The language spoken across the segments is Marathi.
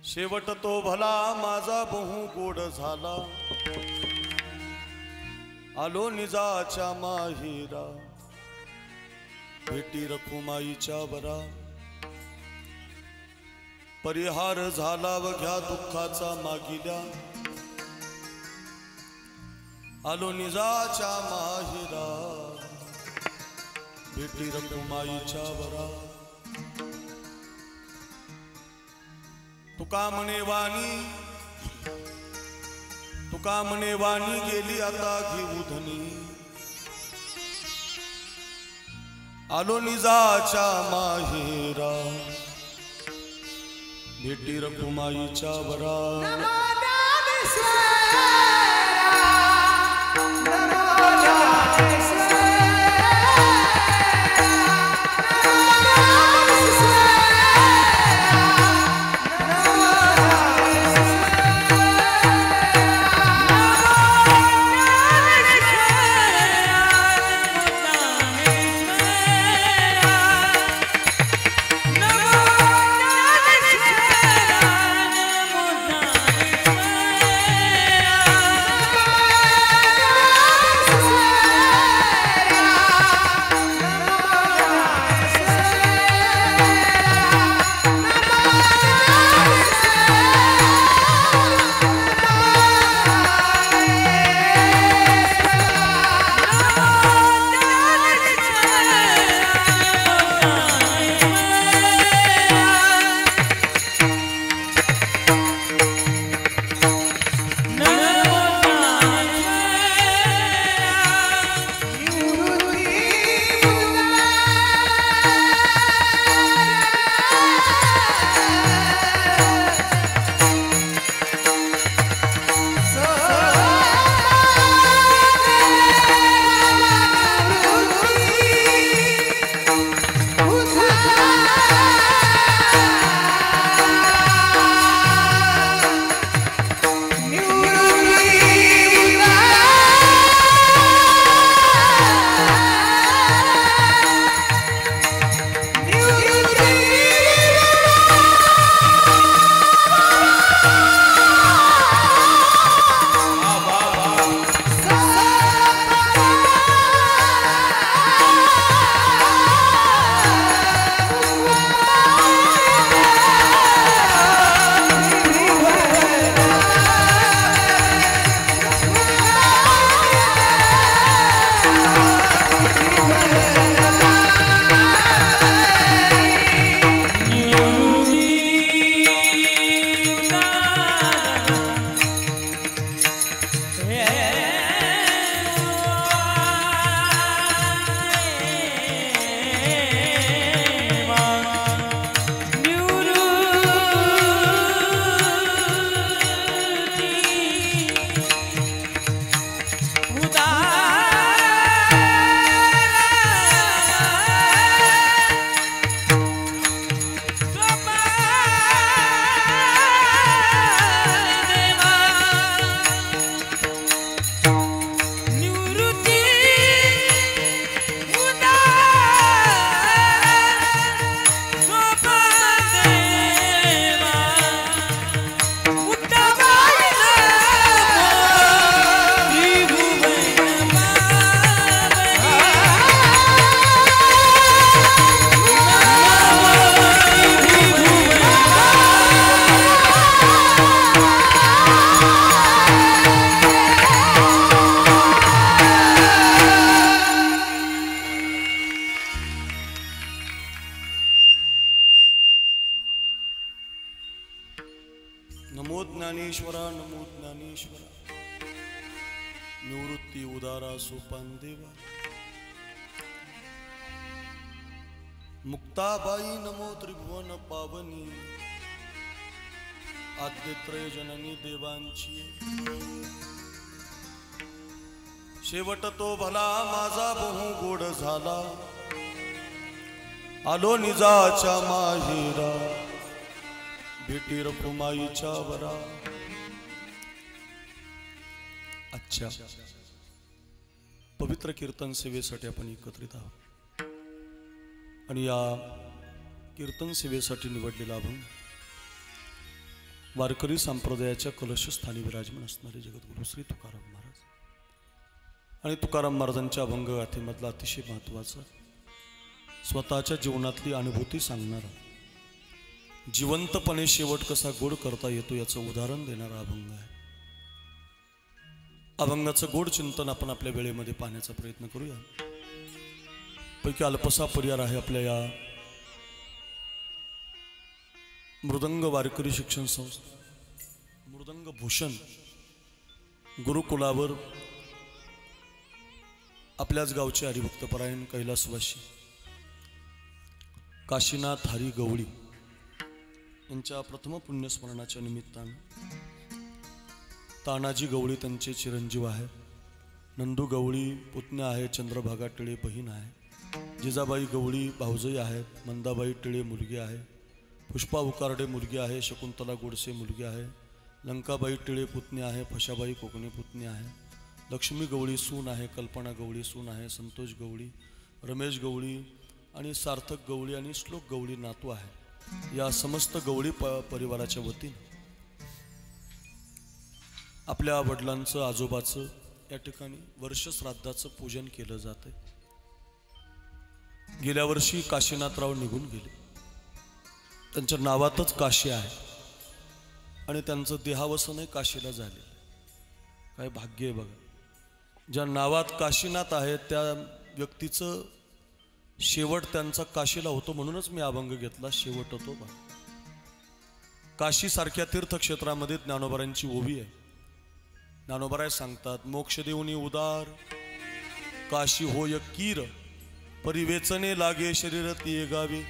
शेवट तो भला माझा बहु गोड झाला, आलो निजाच्या माहेरा, भेटी रखुमाईच्या वरा, परिहार झाला व घ्या दुःखाचा मागिल्या, आलो निजाच्या माहेरा, भेटी रखुमाईच्या वरा. तुका म्हणे वाणी गेली आता घेऊ धनी, आलो निजाच्या माहेरा, भेटी रखुमाईच्या वरा. नमो ज्ञानेश्वरा, नमो ज्ञानेश्वरा, निवृत्ती उदारा सोपान देवा. मुक्ताबाई नमो त्रिभुवन पावनी, आद्यत्रय जननी देवांची. शेवट तो भला माझा बहु गोड झाला, आलो निजाच्या माहेरा, भेटी रखुमाईच्या वरा. अच्छा, पवित्र कीर्तन सेवेसाठी आपण एकत्रित आहोत आणि या कीर्तन सेवेसाठी निवडलेला अभंग वारकरी संप्रदायाच्या कलशस्थानी विराजमान असणारे जगद्गुरु श्री तुकाराम महाराज आणि तुकाराम महाराजांच्या अभंग गाथेमधला अतिशय महत्त्वाचा स्वतःच्या जीवनातली अनुभूती सांगणारा जिवंतपणे शेवट कसा गोड करता येतो याचं उदाहरण देणारा अभंग आहे. अभंगाचं गोड चिंतन आपण आपल्या वेळेमध्ये पाहण्याचा प्रयत्न करूया. पैकी अल्पसा पर्याय आहे आपल्या या मृदंग वारकरी शिक्षण संस्था मृदंग भूषण गुरुकुलावर आपल्याच गावचे हरिभक्तपरायण कैलासवासी काशीनाथ हरी गवळी यांच्या प्रथम पुण्यस्मरणाच्या निमित्तानं तानाजी गवळी त्यांचे चिरंजीव आहे, नंदू गवळी पुतण्या आहे, चंद्रभागा टिळे बहीण आहे, जिजाबाई गवळी भाऊजई आहेत, मंदाबाई टिळे मुलगी आहे, पुष्पा उकारडे मुलगी आहे, शकुंतला गोडसे मुलगी आहे, लंकाबाई टिळे पुतणी आहे, फशाबाई कोकणे पुतणी आहे, लक्ष्मी गवळी सून आहे, कल्पना गवळी सून आहे, संतोष गवळी, रमेश गवळी आणि सार्थक गवळी आणि श्लोक गवळी नातू आहे. या समस्त गवळी परिवाराच्या वतीने आपल्या वडिलांचं आजोबाचं या ठिकाणी वर्षश्राद्धाचं पूजन केलं जाते. गेल्या वर्षी काशीनाथराव निघून गेले, त्यांच्या नावातच काशी आहे आणि त्यांचं देहावसनही काशीला झाले. काय भाग्य आहे बघा, ज्या नावात काशीनाथ आहे त्या व्यक्तीचं शेवट त्यांचा काशीला होतो. म्हणूनच मी अभंग घेतला, शेवट होतो बा. काशी सारख्या तीर्थक्षेत्रामध्ये ज्ञानोबारांची ओवी आहे. ज्ञानोबाराय सांगतात, मोक्ष देऊनी उदार काशी होय कीर परिवेचने लागे शरीर ती गावी.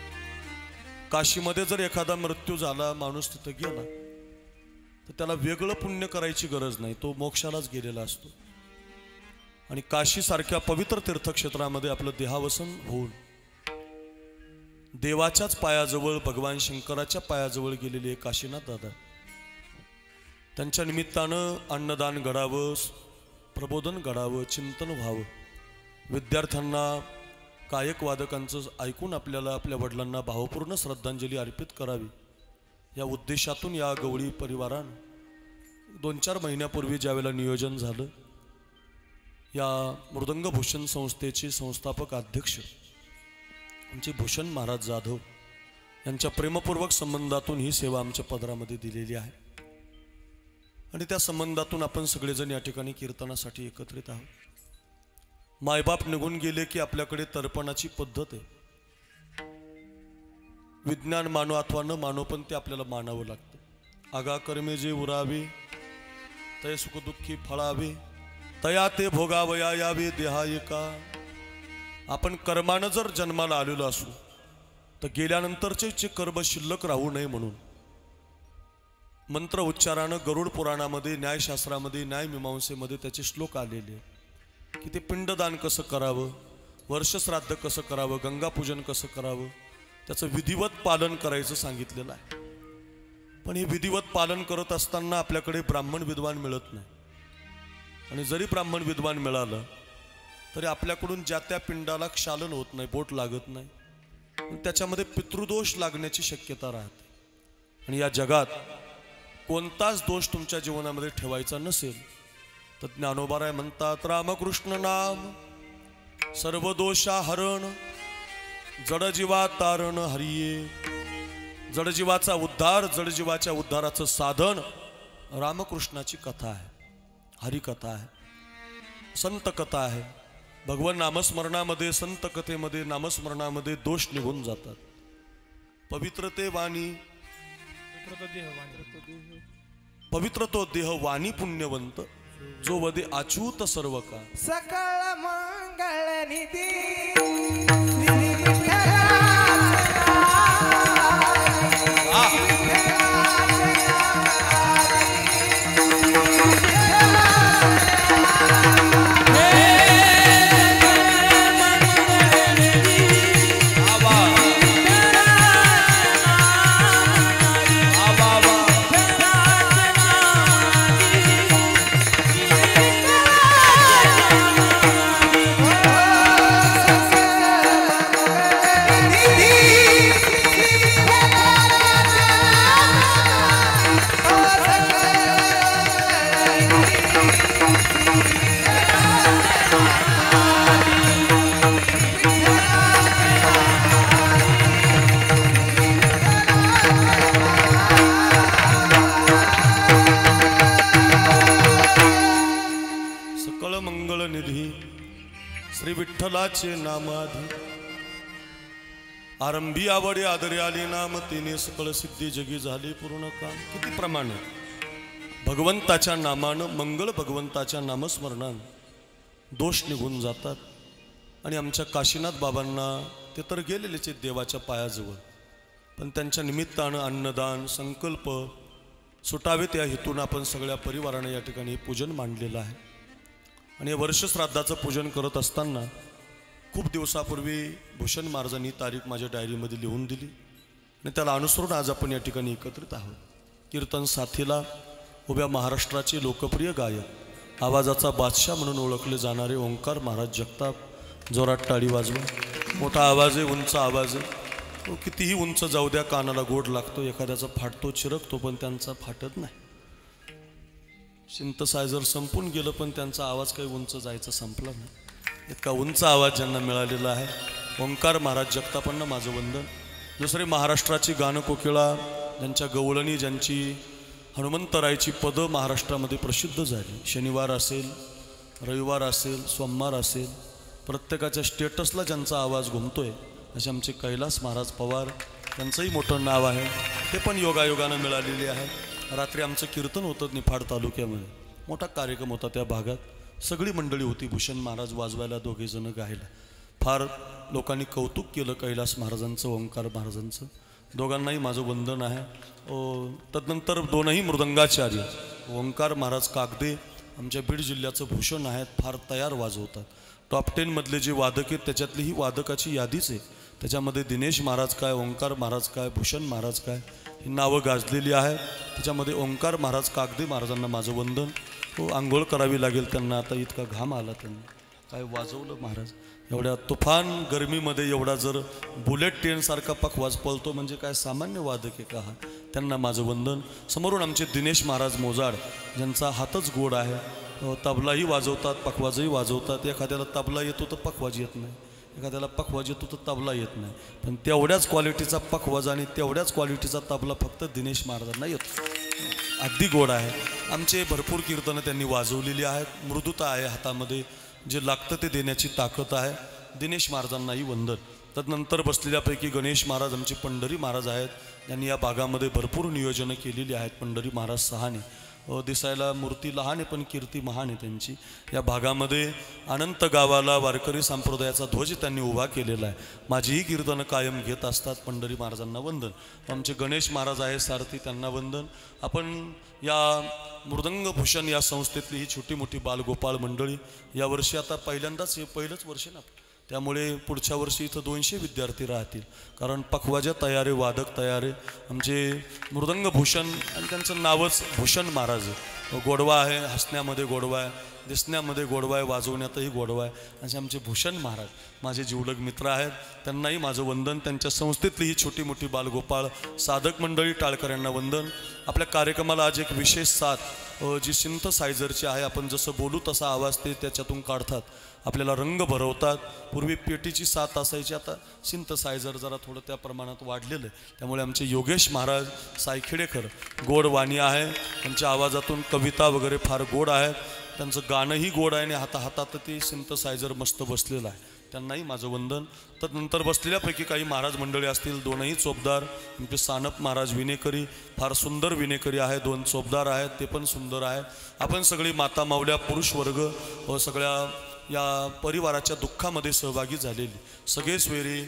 काशीमध्ये जर एखादा मृत्यू झाला, माणूस तिथं गेला तर त्याला वेगळं पुण्य करायची गरज नाही, तो मोक्षालाच गेलेला असतो. आणि काशी सारख्या पवित्र तीर्थक्षेत्रामध्ये आपलं देहावसन होऊन देवाच्याच पायाजवळ भगवान शंकराच्या पायाजवळ गेलेले काशीनाथ दादा, त्यांच्या निमित्तानं अन्नदान घडावं, प्रबोधन घडावं, चिंतन व्हावं, विद्यार्थ्यांना गायक वादकांचं ऐकून आपल्याला आपल्या वडिलांना भावपूर्ण श्रद्धांजली अर्पित करावी या उद्देशातून या गवळी परिवारानं 2-4 महिन्यापूर्वी ज्यावेळेला नियोजन झालं, या मृदंग भूषण संस्थेचे संस्थापक अध्यक्ष आमचे भूषण महाराज जाधव यांच्या प्रेमपूर्वक संबंधातून ही सेवा आमच्या पदरामध्ये दिलेली आहे. आणि त्या संबंधातून आपण सगळेजण या ठिकाणी कीर्तनासाठी एकत्रित आहोत. मायबाप निघून गेले की आपल्याकडे तर्पणाची पद्धत आहे. विज्ञान मानो अथवा न मानो पण ते आपल्याला मानावं लागतं. आगा कर्मे जे उरावे तय सुखदुःखी फळावे तया ते भोगावया यावे देहायका. आपण कर्मानं जर जन्माला आलेलो असू तर गेल्यानंतरचे कर्म शिल्लक राहू नये म्हणून मंत्र उच्चारानं गरुड पुराणामध्ये, न्यायशास्त्रामध्ये, न्यायमीमांसेमध्ये त्याचे श्लोक आलेले की ते पिंडदान कसं करावं, वर्षश्राद्ध कसं करावं, गंगापूजन कसं करावं, त्याचं विधिवत पालन करायचं सांगितलेलं आहे. पण हे विधिवत पालन करत असताना आपल्याकडे ब्राह्मण विद्वान मिळत नाही. आणि जरी ब्राह्मण विद्वान मिळालं तरी आपल्याकडून ज्या त्या पिंडाला क्षालन होत नाही, बोट लागत नाही, त्याच्यामध्ये पितृदोष लागण्याची शक्यता राहते. आणि या जगात कोणताच दोष तुमच्या जीवनामध्ये ठेवायचा नसेल तर ज्ञानोबाराय म्हणतात, रामकृष्ण नाम सर्व दोषा हरण जडजीवा तारण हरिये. जडजीवाचा उद्धार, जडजीवाच्या उद्धाराचं साधन रामकृष्णाची कथा आहे, हरिकथा आहे, संत कथा आहे. भगवान नामस्मरणामध्ये, संत कथेमध्ये, नामस्मरणामध्ये दोष निघून जातात. पवित्र ते वाणी, पवित्र तो देह वाणी पुण्यवंत जो वदे अच्युत सर्व का. सकळ मंगळ निधी Hey! मंगळ निधी श्री विठ्ठलाचे नामाधी आरंभी आवडे आदरे आले नाम तिने सकळ सिद्धी जगी झाली पूर्ण काम. किती प्रमाण आहे. भगवंताच्या नामानं मंगळ भगवंताच्या नामस्मरणानं दोष निघून जातात. आणि आमच्या काशीनाथ बाबांना ते तर गेलेलेच आहेत देवाच्या पायाजवळ, पण त्यांच्या निमित्तानं अन्नदान संकल्प सुटावेत या हेतून आपण सगळ्या परिवाराने या ठिकाणी पूजन मांडलेलं आहे. आणि वर्षश्राद्धाचं पूजन करत असताना खूप दिवसापूर्वी भूषण महाराजांनी तारीख माझ्या डायरीमध्ये लिहून दिली आणि त्याला अनुसरून आज आपण या ठिकाणी एकत्रित आहोत. कीर्तन साथीला उभ्या महाराष्ट्राचे लोकप्रिय गायक, आवाजाचा बादशाह म्हणून ओळखले जाणारे ओंकार महाराज जगताप. जोरात टाळी वाजवा. मोठा आवाज आहे, उंच आवाज आहे. तो कितीही उंच जाऊ द्या कानाला गोड लागतो. एखाद्याचा फाटतो चिरकतो पण त्यांचा फाटत नाही. सिंथसायझर संपून गेलं पण त्यांचा आवाज काही उंच जायचा संपला नाही. इतका उंच आवाज ज्यांना मिळालेला आहे ओंकार महाराज जगतापांना माझं वंदन. दुसरे महाराष्ट्राची गानकोकिळा ज्यांच्या गवळणी, ज्यांची हनुमंतरायची पदं महाराष्ट्रामध्ये प्रसिद्ध झाली. शनिवार असेल, रविवार असेल, सोमवार असेल, प्रत्येकाच्या स्टेटसला ज्यांचा आवाज घुमतोय असे आमचे कैलास महाराज पवार, त्यांचंही मोठं नाव आहे. ते पण योगायोगानं मिळालेले आहे. रात्री आमचं कीर्तन होतं निफाड तालुक्यामध्ये. मोठा कार्यक्रम होता त्या भागात. सगळी मंडळी होती. भूषण महाराज वाजवायला, दोघेजणं गायला. फार लोकांनी कौतुक केलं कैलास महाराजांचं, ओंकार महाराजांचं. दोघांनाही माझं वंदन आहे. तदनंतर दोनही मृदंगाचार्य ओंकार महाराज कागदे आमच्या बीड जिल्ह्याचं भूषण आहेत. फार तयार वाजवतात. टॉप 10 मधले जे वादक आहेत त्याच्यातली ही वादकाची यादीच आहे. त्याच्यामध्ये दिनेश महाराज काय, ओंकार महाराज काय, भूषण महाराज काय ही नावं गाजलेली आहेत. त्याच्यामध्ये ओंकार महाराज कागदे महाराजांना माझं वंदन. आंघोळ करावी लागेल त्यांना. आता इतका घाम आला त्यांना. काय वाजवलं महाराज. एवढ्या तुफान गरमीमध्ये एवढा जर बुलेट ट्रेनसारखा पखवाज पळतो म्हणजे काय सामान्य वादक आहे का हा. त्यांना माझं वंदन. समोरून आमचे दिनेश महाराज मोजाड ज्यांचा हातच गोड आहे. तबलाही वाजवतात, पखवाजही वाजवतात. एखाद्याला तबला येतो तर पखवाज येत नाही, एखाद्याला पखवाज येतो तर तबला येत नाही. पण तेवढ्याच क्वालिटीचा पखवाज आणि तेवढ्याच क्वालिटीचा तबला फक्त दिनेश महाराजांना येतो. अगदी गोड आहे. आमचे भरपूर कीर्तनं त्यांनी वाजवलेली आहेत. मृदुता आहे हातामध्ये. जे लागतं ते देण्याची ताकद आहे. दिनेश महाराजांनाही वंदन. तदनंतर बसलेल्यापैकी गणेश महाराज आमचे पंढरी महाराज आहेत. त्यांनी या भागामध्ये भरपूर नियोजनं केलेली आहेत. पंढरी महाराज सहाने. दिसायला मूर्ती लहान आहे पण कीर्ती महान आहे त्यांची. या भागामध्ये अनंत गावाला वारकरी संप्रदायाचा ध्वज त्यांनी उभा केलेला आहे. माझीही कीर्तनं कायम घेत असतात. पंढरी महाराजांना वंदन. आमचे गणेश महाराज आहे सारथी, त्यांना वंदन. आपण या मृदंगभूषण या संस्थेतली ही छोटी मोठी बालगोपाळ मंडळी यावर्षी आता पहिल्यांदाच, हे पहिलंच वर्ष ना, त्यामुळे पुढच्या वर्षी इथं 200 विद्यार्थी राहतील. कारण पखवाजा तयार आहे, वादक तयार आहे. आमचे मृदंगभूषण आणि त्यांचं नावच भूषण महाराज आहे. गोडवा आहे, हसण्यामध्ये गोडवा आहे, दिसण्यामध्ये गोडवा आहे, वाजवण्यातही गोडवा आहे. असे आमचे भूषण महाराज माझे जिवलग मित्र आहेत. त्यांनाही माझं वंदन. त्यांच्या संस्थेतली ही छोटी मोठी बालगोपाळ साधक मंडळी टाळकऱ्यांना वंदन. आपल्या कार्यक्रमाला आज एक विशेष साथ जी सिंथसायझरची आहे. आपण जसं बोलू तसा आवाज ते त्याच्यातून काढतात, आपल्याला रंग भरवतात. पूर्वी पेटीची साथ असायची, आता सिंथसायझर जरा थोडं त्या प्रमाणात वाढलेलं आहे. त्यामुळे आमचे योगेश महाराज सायखेडेकर गोड वाणी आहे. त्यांच्या आवाजातून कविता वगैरे फार गोड आहेत. त्यांचं गाणंही गोड आहे आणि हातात ते सिंथसायझर मस्त बसलेलं आहे. त्यांनाही माझं वंदन. तदनंतर बसलेल्यापैकी काही महाराज मंडळी असतील. दोनही चोपदार आमचे सानप महाराज विनेकरी, फार सुंदर विनेकरी आहे. 2 चोपदार आहेत, ते पण सुंदर आहेत. आपण सगळी माता मावल्या पुरुष वर्ग व सगळ्या या परिवाराच्या दुःखामध्ये सहभागी झालेली सगळे सोयरे,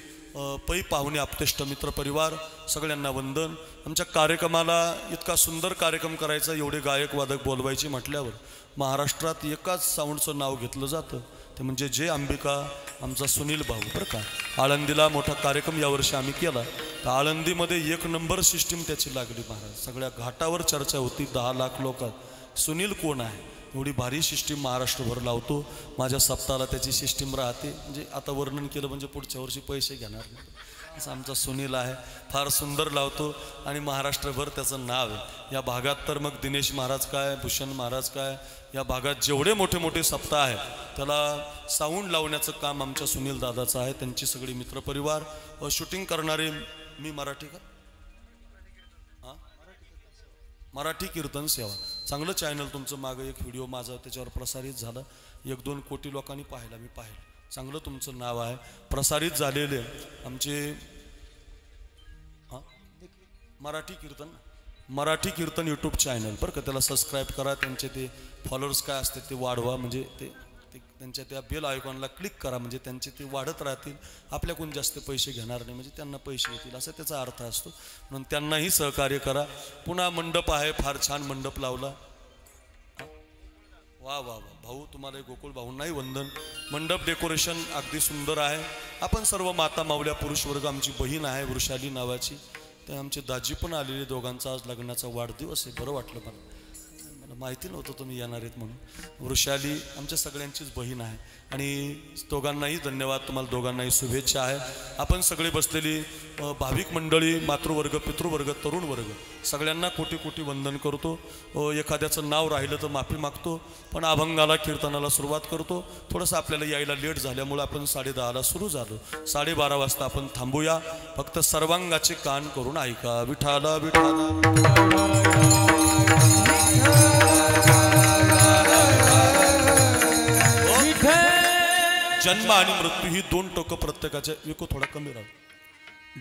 पै पाहुणे, आपतेष्ट मित्र परिवार सगळ्यांना वंदन. आमच्या कार्यक्रमाला इतका सुंदर कार्यक्रम करायचा, एवढे गायक वादक बोलवायचे म्हटल्यावर महाराष्ट्रात एकाच साऊंडचं नाव घेतलं जातं, ते म्हणजे जय अंबिका आमचा सुनील भाऊ. बरं का, आळंदीला मोठा कार्यक्रम यावर्षी आम्ही केला. तर आळंदीमध्ये 1 नंबर सिस्टीम त्याची लागली महाराज. सगळ्या घाटावर चर्चा होती 10 लाख लोकात. सुनील कोण आहे, एवढी भारी सिस्टीम महाराष्ट्रभर लावतो. माझ्या सप्ताहाला त्याची सिस्टीम राहते. म्हणजे आता वर्णन केलं म्हणजे पुढच्या वर्षी पैसे घेणार नाही. असं आमचा सुनील आहे, फार सुंदर लावतो आणि महाराष्ट्रभर त्याचं नाव आहे. या भागात तर मग दिनेश महाराज काय, भूषण महाराज काय, या भागात जेवढे मोठे मोठे सप्ताह आहेत त्याला साऊंड लावण्याचं काम आमच्या सुनील दादाचं आहे. त्यांची सगळी मित्रपरिवार शूटिंग करणारे. मी मराठी का, मराठी कीर्तन सेवा, चांगलं चॅनल तुमचं. मागं एक व्हिडिओ माझा त्याच्यावर प्रसारित झाला. 1-2 कोटी लोकांनी पाहिला, मी पाहिलं. चांगलं तुमचं नाव आहे, प्रसारित झालेले आमचे मराठी कीर्तन यूट्यूब चॅनल बरं का, त्याला सबस्क्राईब करा. त्यांचे ते फॉलोअर्स काय असतात ते वाढवा, म्हणजे ते त्यांच्या त्या बेल आयकॉनला क्लिक करा, म्हणजे त्यांचे ते वाढत राहतील. आपल्याकडून जास्त पैसे घेणार नाही, म्हणजे त्यांना पैसे येतील असा त्याचा अर्थ असतो. म्हणून त्यांनाही सहकार्य करा. पुन्हा मंडप आहे, फार छान मंडप लावला. वा वा वा भाऊ, तुम्हाला गोकुळ भाऊंनाही वंदन. मंडप डेकोरेशन अगदी सुंदर आहे. आपण सर्व माता मावल्या पुरुष वर्ग, आमची बहीण आहे वृषाली नावाची, ते आमचे दाजी पण आलेले. दोघांचा आज लग्नाचा वाढदिवस आहे. बरं वाटलं मला माहिती नव्हतं तुम्ही येणार आहेत म्हणून. वृषाली आमच्या सगळ्यांचीच बहीण आहे आणि दोघांनाही धन्यवाद, तुम्हाला दोघांनाही शुभेच्छा आहे. आपण सगळे बसलेली भाविक मंडळी, मातृवर्ग, पितृवर्ग, तरुण वर्ग, सगळ्यांना कोटी कोटी वंदन करतो. एखाद्याचं नाव राहिलं तर माफी मागतो, पण अभंगाला कीर्तनाला सुरुवात करतो. थोडंसं आपल्याला यायला लेट झाल्यामुळे आपण 10:30ला सुरू झालो. 12:30 वाजता आपण थांबूया. फक्त सर्वांगाचे कान करून ऐका. विठाला विठाला जन्म आणि मृत्यू ही 2 टोकं प्रत्येकाच्या. विको थोडा कमी राहू.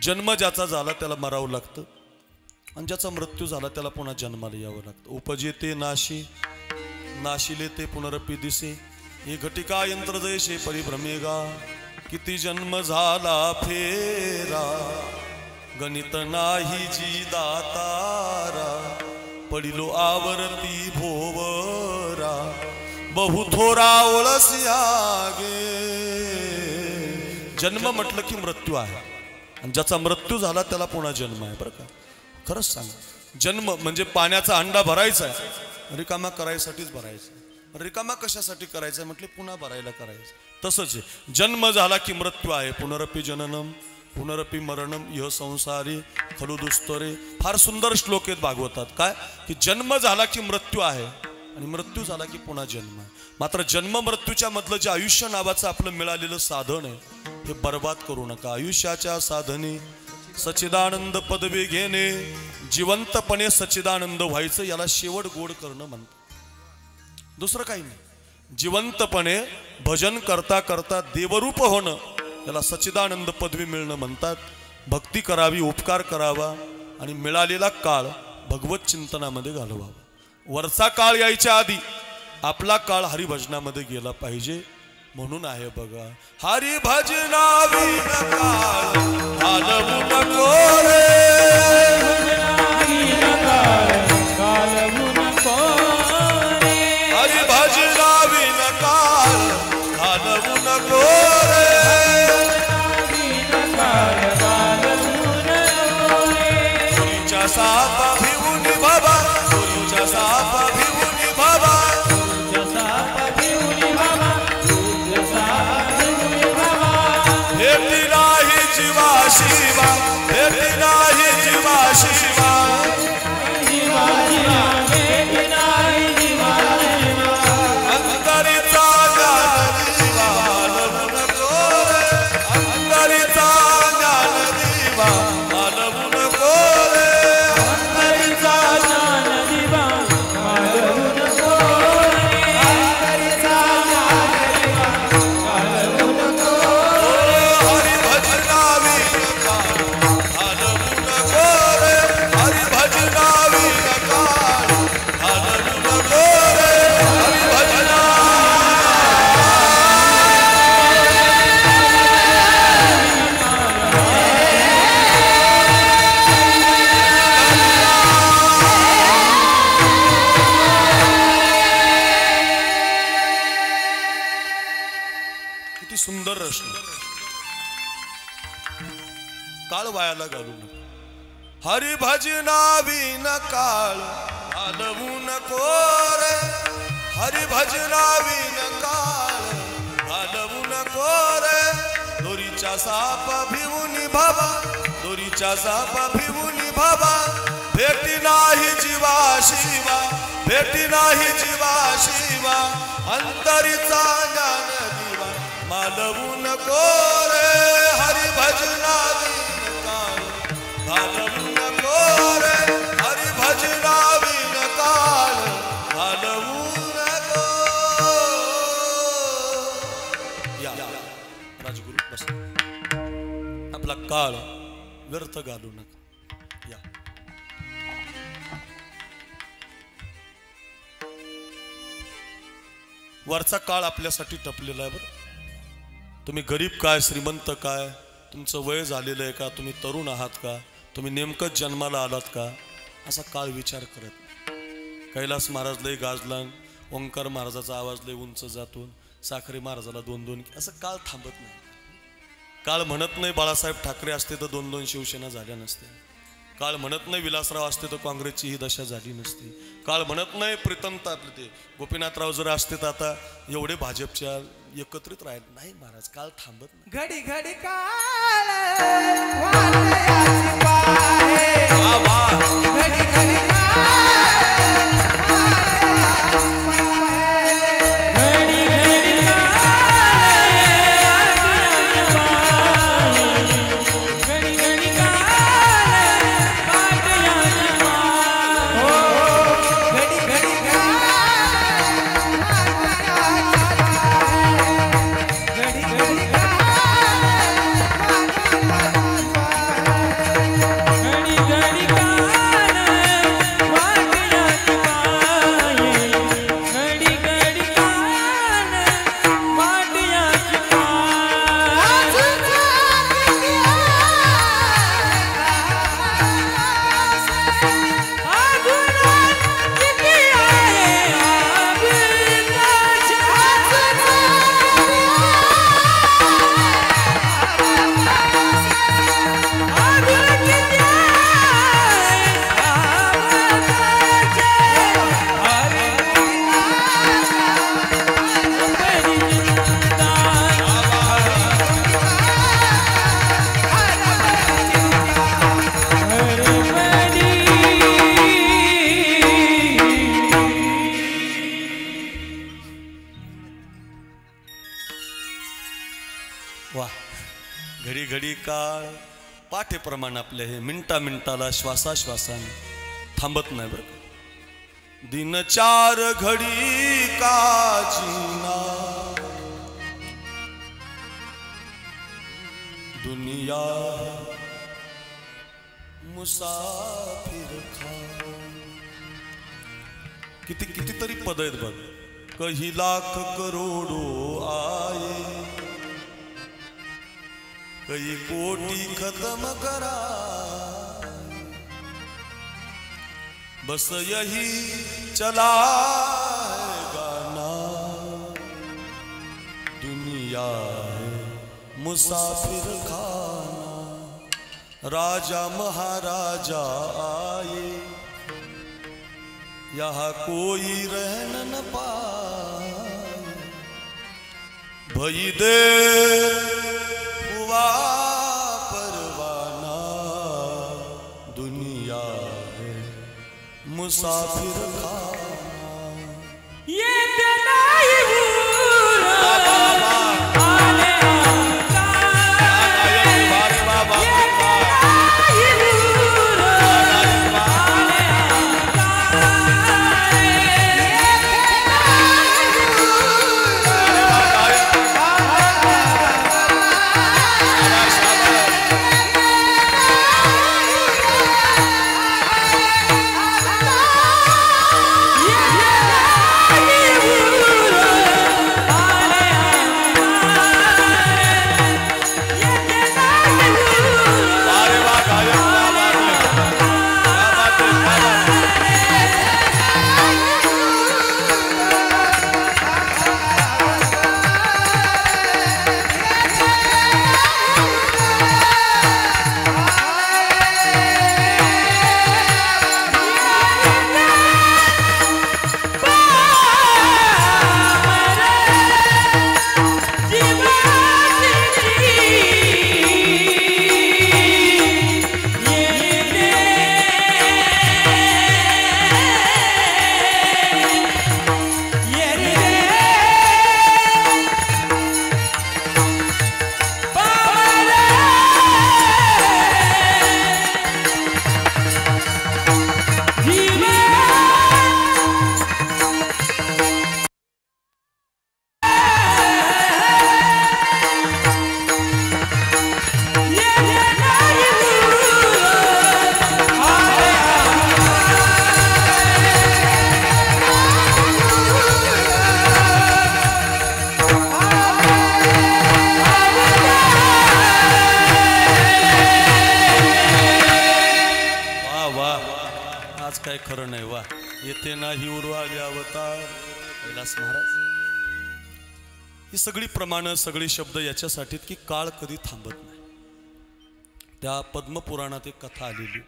जन्म ज्याचा झाला त्याला मरावं लागतं, आणि ज्याचा मृत्यू झाला त्याला पुन्हा जन्माला यावं लागतं. उपजे ते नाशी, नाशिले ते पुनरपी दिसे. हे घटिका यंत्र जैसे परिभ्रमेगा. किती जन्म झाला फेरा, गणित नाही जी दातारा. पडिलो आवर्ती भोवरा, बहु थोरा ओळसिया गे. जन्म म्हटलं की मृत्यू आहे, आणि ज्याचा मृत्यू झाला त्याला पुन्हा जन्म आहे. बरं का, खरंच सांग. जन्म म्हणजे पाण्याचा हंडा भरायचा आहे, रिकामा करायसाठीच भरायचा. रिकामा कशासाठी करायचा म्हटले, पुन्हा भरायला करायचं. तसंच आहे, जन्म झाला की मृत्यू आहे. पुनरपी जननम पुनरपी मरणम यह संसारी खलु दुस्तरे. फार सुंदर श्लोक आहेत भागवतात. काय की जन्म झाला की मृत्यू आहे, आणि मृत्यू झाला की पुन्हा जन्म आहे. मात्र जन्म मृत्यूच्या मधलं जे आयुष्य नावाचं आपलं मिळालेलं साधन आहे, हे बर्बाद करू नका. आयुष्याच्या साधने सच्चिदानंद पदवी घेणे, जिवंतपणे सच्चिदानंद व्हायचं, याला शेवट गोड करणं म्हणतात. दुसरं काही नाही. जिवंतपणे भजन करता करता देवरूप होणं, याला सच्चिदानंद पदवी मिळणं म्हणतात. भक्ती करावी, उपकार करावा, आणि मिळालेला काळ भगवत चिंतनामध्ये घालवावा. वरचा काळ यायच्या आधी आपला काळ हरिभजनामध्ये गेला पाहिजे. म्हणून आहे बघा, हरिभजनाविन काळ घालवू नको रे. हरिभजनाविन काळ घालवू नको रे. चोरीच्या सापा भिवून बाबा, चोरीच्या सापा भिवून बाबा. भेटी नाही जीवा शिवा, भेटी नाही जीवा शिवा. अंतरीचा ज्ञान दिवा घालवू नको रे. अंतरीचा ज्ञान दिवा घालवू नको रे. सुंदर रचना. काळ वायाला घालू नका. हरिभजनाविन काळ घालवू नको रे. हरिभजनाविन काळ घालवू नको रे. दोरीच्या सापा भिवून बाबा, दोरीच्या सापा भिवून बाबा. भेटी नाही जीवा शिवा, भेटी नाही जीवा शिवा. अंतरीचा ज्ञान दिवा मालवू नको रे. हरिभजनाविन काळ घालवू नको रे. हरिभजनाविन काळ घालवू नको या राजगुरू बस. आपला काळ व्यर्थ घालू नका. या वरचा काळ आपल्यासाठी टपलेला आहे बरं. तुम्ही गरीब काय श्रीमंत काय, तुमचं वय झालेलं आहे का, तुम्ही तरुण आहात का, तुम्ही नेमकंच जन्माला आलात का, असा काळ विचार करत नाही. कैलास महाराज लय गाजला, ओंकार महाराजाचा आवाज लय उंच जातो, साखरे महाराजाला 2-2 असं काळ थांबत नाही. काळ म्हणत नाही बाळासाहेब ठाकरे असते तर 2-2 शिवसेना झाल्या नसत्या. काळ म्हणत नाही विलासराव असते तर काँग्रेसची ही दशा झाली नसती. काळ म्हणत नाही प्रीतमता आपले ते गोपीनाथराव जर असते तर आता एवढे भाजपच्या एकत्रित राहिले नाही. महाराज काळ थांबत नाही. घडी घडी काळ वाटयाची पाहे. घडी घडी घडी घडी काळ पाठेप्रमाणे आपले हे मिनटा मिनटाला श्वासाश्वासाने थांबत नाही बरं. दिन 4 घडी का जीना दुनिया मुसाफिर खान. कितीतरी पद आहेत बघ. कही लाख करोडो आये कई कोटी खत्म करा बस यही चला गाना दुनिया है मुसाफिर खाना. राजा महाराजा आए यहाँ कोई रहन न पाए भई दे हुआ परवाना दुनिया है मुसाफिर खाना. ये तेनाई खरं नाही वा. येते नाही उरवाले अवतार कैलास महाराज. ही सगळी प्रमाणं सगळी शब्द याच्यासाठी की काळ कधी थांबत नाही. त्या पद्मपुराणात एक कथा आलेली.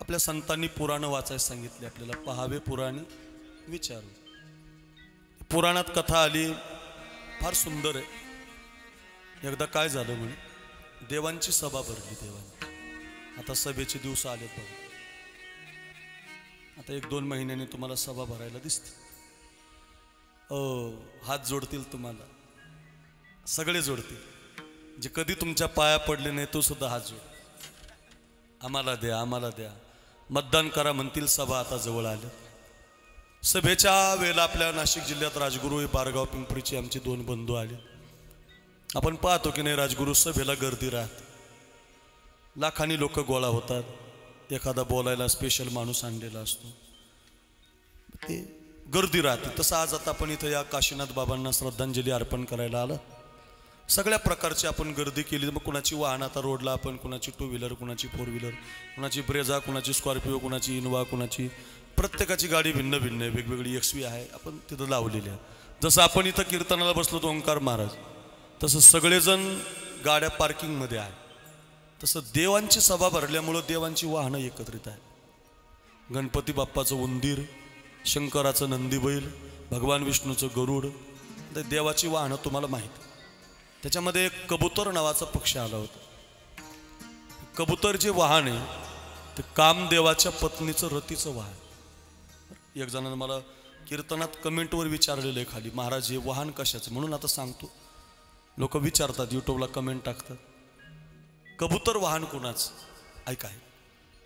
आपल्या संतांनी पुराण वाचायला सांगितले आपल्याला. पहावे पुराणी विचारू. पुराणात कथा आली फार सुंदर आहे. एकदा काय झालं म्हणे, देवांची सभा भरली देवांनी. आता सभेचे दिवस आलेत बघा. आता 1-2 महिन्यांनी तुम्हाला सभा भरायला दिसते. हात जोडतील तुम्हाला, सगळे जोडतील. जे कधी तुमच्या पाया पडले नाही तो सुद्धा हात जोड. आम्हाला द्या, आम्हाला द्या, मतदान करा म्हणतील. सभा आता जवळ आल्या. सभेच्या वेळेला आपल्या नाशिक जिल्ह्यात राजगुरू बारगाव पिंपरीचे आमचे 2 बंधू आले. आपण पाहतो की नाही, राजगुरू सभेला गर्दी राहते. लाखांनी लोक गोळा होतात. एखादा बोलायला स्पेशल माणूस आणलेला असतो, ते गर्दी राहते. तसं आज आता आपण इथं या काशीनाथ बाबांना श्रद्धांजली अर्पण करायला आलं. सगळ्या प्रकारची आपण गर्दी केली. मग कुणाची वाहन आता रोडला, आपण कुणाची 2 व्हीलर, कुणाची 4 व्हीलर, कुणाची ब्रेझा, कुणाची स्कॉर्पिओ, कुणाची इनोवा, कुणाची, प्रत्येकाची गाडी भिन्न भिन्न आहे. वेगवेगळी XV आहे आपण तिथं लावलेली आहे. जसं आपण इथं कीर्तनाला बसलो तो ओंकार महाराज, तसं सगळेजण गाड्या पार्किंगमध्ये आहे. तसं देवांची सभा भरल्यामुळं देवांची वाहनं एकत्रित आहे. गणपती बाप्पाचं उंदीर, शंकराचं नंदीबैल, भगवान विष्णूचं गरुड, देवाची वाहनं तुम्हाला माहीत. त्याच्यामध्ये एक कबूतर नावाचा पक्षी आला होता. कबूतर जे वाहन आहे ते कामदेवाच्या पत्नीचं रतीचं वाहन. एक जणांना मला कीर्तनात कमेंटवर विचारलेलं आहे खाली, महाराज हे वाहन कशाचं. म्हणून आता सांगतो. लोक विचारतात, यूट्यूबला कमेंट टाकतात, कबूतर वाहन कोणाचं. ऐका,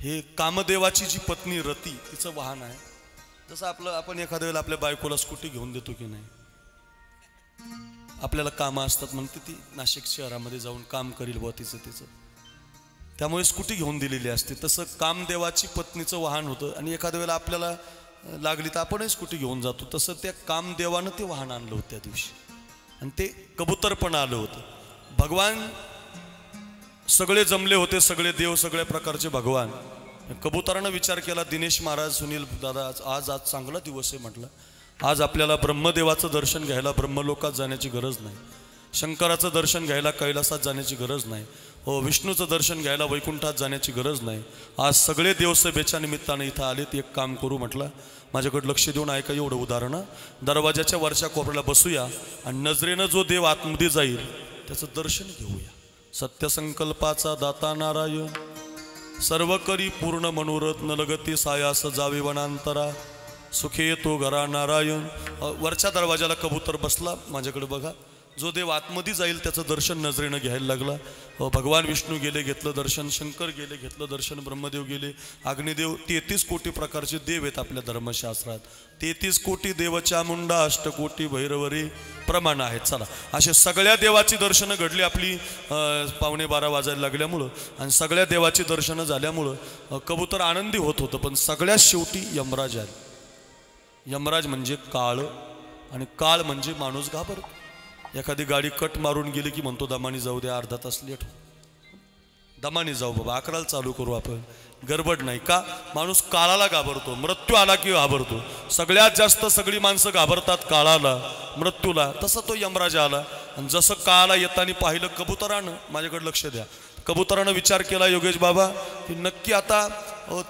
हे कामदेवाची जी पत्नी रती तिचं वाहन आहे. जसं आपण एखाद्या वेळेला आपल्या बायकोला स्कूटी घेऊन देतो की नाही, आपल्याला कामं असतात म्हणते ती नाशिक शहरामध्ये जाऊन काम करील बुवा तिचं, त्यामुळे स्कूटी घेऊन दिलेली असते. तसं कामदेवाची पत्नीचं वाहन होतं. आणि एखाद्या वेळेला आपल्याला लागली तर आपणही स्कूटी घेऊन जातो. तसं त्या कामदेवानं ते वाहन आणलं होतं त्या दिवशी. आणि ते कबूतर पण आलं होतं. भगवान सगळे जमले होते, सगळे देव, सगळ्या प्रकारचे भगवान. कबुतरानं विचार केला, दिनेश महाराज, सुनील दादा, आज चांगला दिवस आहे. म्हटलं आज आपल्याला ब्रह्मदेवाचं दर्शन घ्यायला ब्रह्मलोकात जाण्याची गरज नाही, शंकराचं दर्शन घ्यायला कैलासात जाण्याची गरज नाही, विष्णूचं दर्शन घ्यायला वैकुंठात जाण्याची गरज नाही. आज सगळे देवसभेच्या निमित्तानं इथं आलेत. एक काम करू म्हटलं, माझ्याकडे लक्ष देऊन ऐका एवढं उदाहरण. दरवाजाच्या वरच्या कोपऱ्याला बसूया आणि नजरेनं जो देव आतमध्ये जाईल त्याचं दर्शन घेऊया. सत्यसंकल्पाचा दाता नारायण, सर्व करी पूर्ण मनोरथ, न लगती सायास जावे वनांतरा, सुखे येतो घरा नारायण. वरच्या दरवाजाला कबूतर बसला. माझ्याकडे बघा, जो देव आतमध्ये जाईल त्याचं दर्शन नजरेनं घ्यायला लागला. भगवान विष्णू गेले, घेतलं दर्शन. शंकर गेले, घेतलं दर्शन. ब्रह्मदेव गेले, अग्निदेव. 33 कोटी प्रकारचे देव आहेत आपल्या धर्मशास्त्रात. 33 कोटी देव चामुंडा, 8 कोटी भैरवरी प्रमाण आहेत. चला, असे सगळ्या देवाची दर्शनं घडली आपली 11:15 वाजायला लागल्यामुळं. आणि सगळ्या देवाची दर्शनं झाल्यामुळं कबूतर आनंदी होत होतं. पण सगळ्यात शेवटी यमराज आले. यमराज म्हणजे काळ, आणि काळ म्हणजे माणूस घाबरतो. एखादी गाडी कट मारून गेली की म्हणतो दमानी जाऊ द्या, अर्धा तास लेट हो, दमानी जाऊ बाबा, 11ला चालू करू आपण, गडबड नाही. का? माणूस काळाला घाबरतो. मृत्यू आला की घाबरतो. सगळ्यात जास्त सगळी माणसं घाबरतात काळाला, मृत्यूला. तसं तो यमराज आला. आणि जसं काळाला येताना पाहिलं कबुतरानं, माझ्याकडे लक्ष द्या, कबुतरानं विचार केला योगेश बाबा की नक्की आता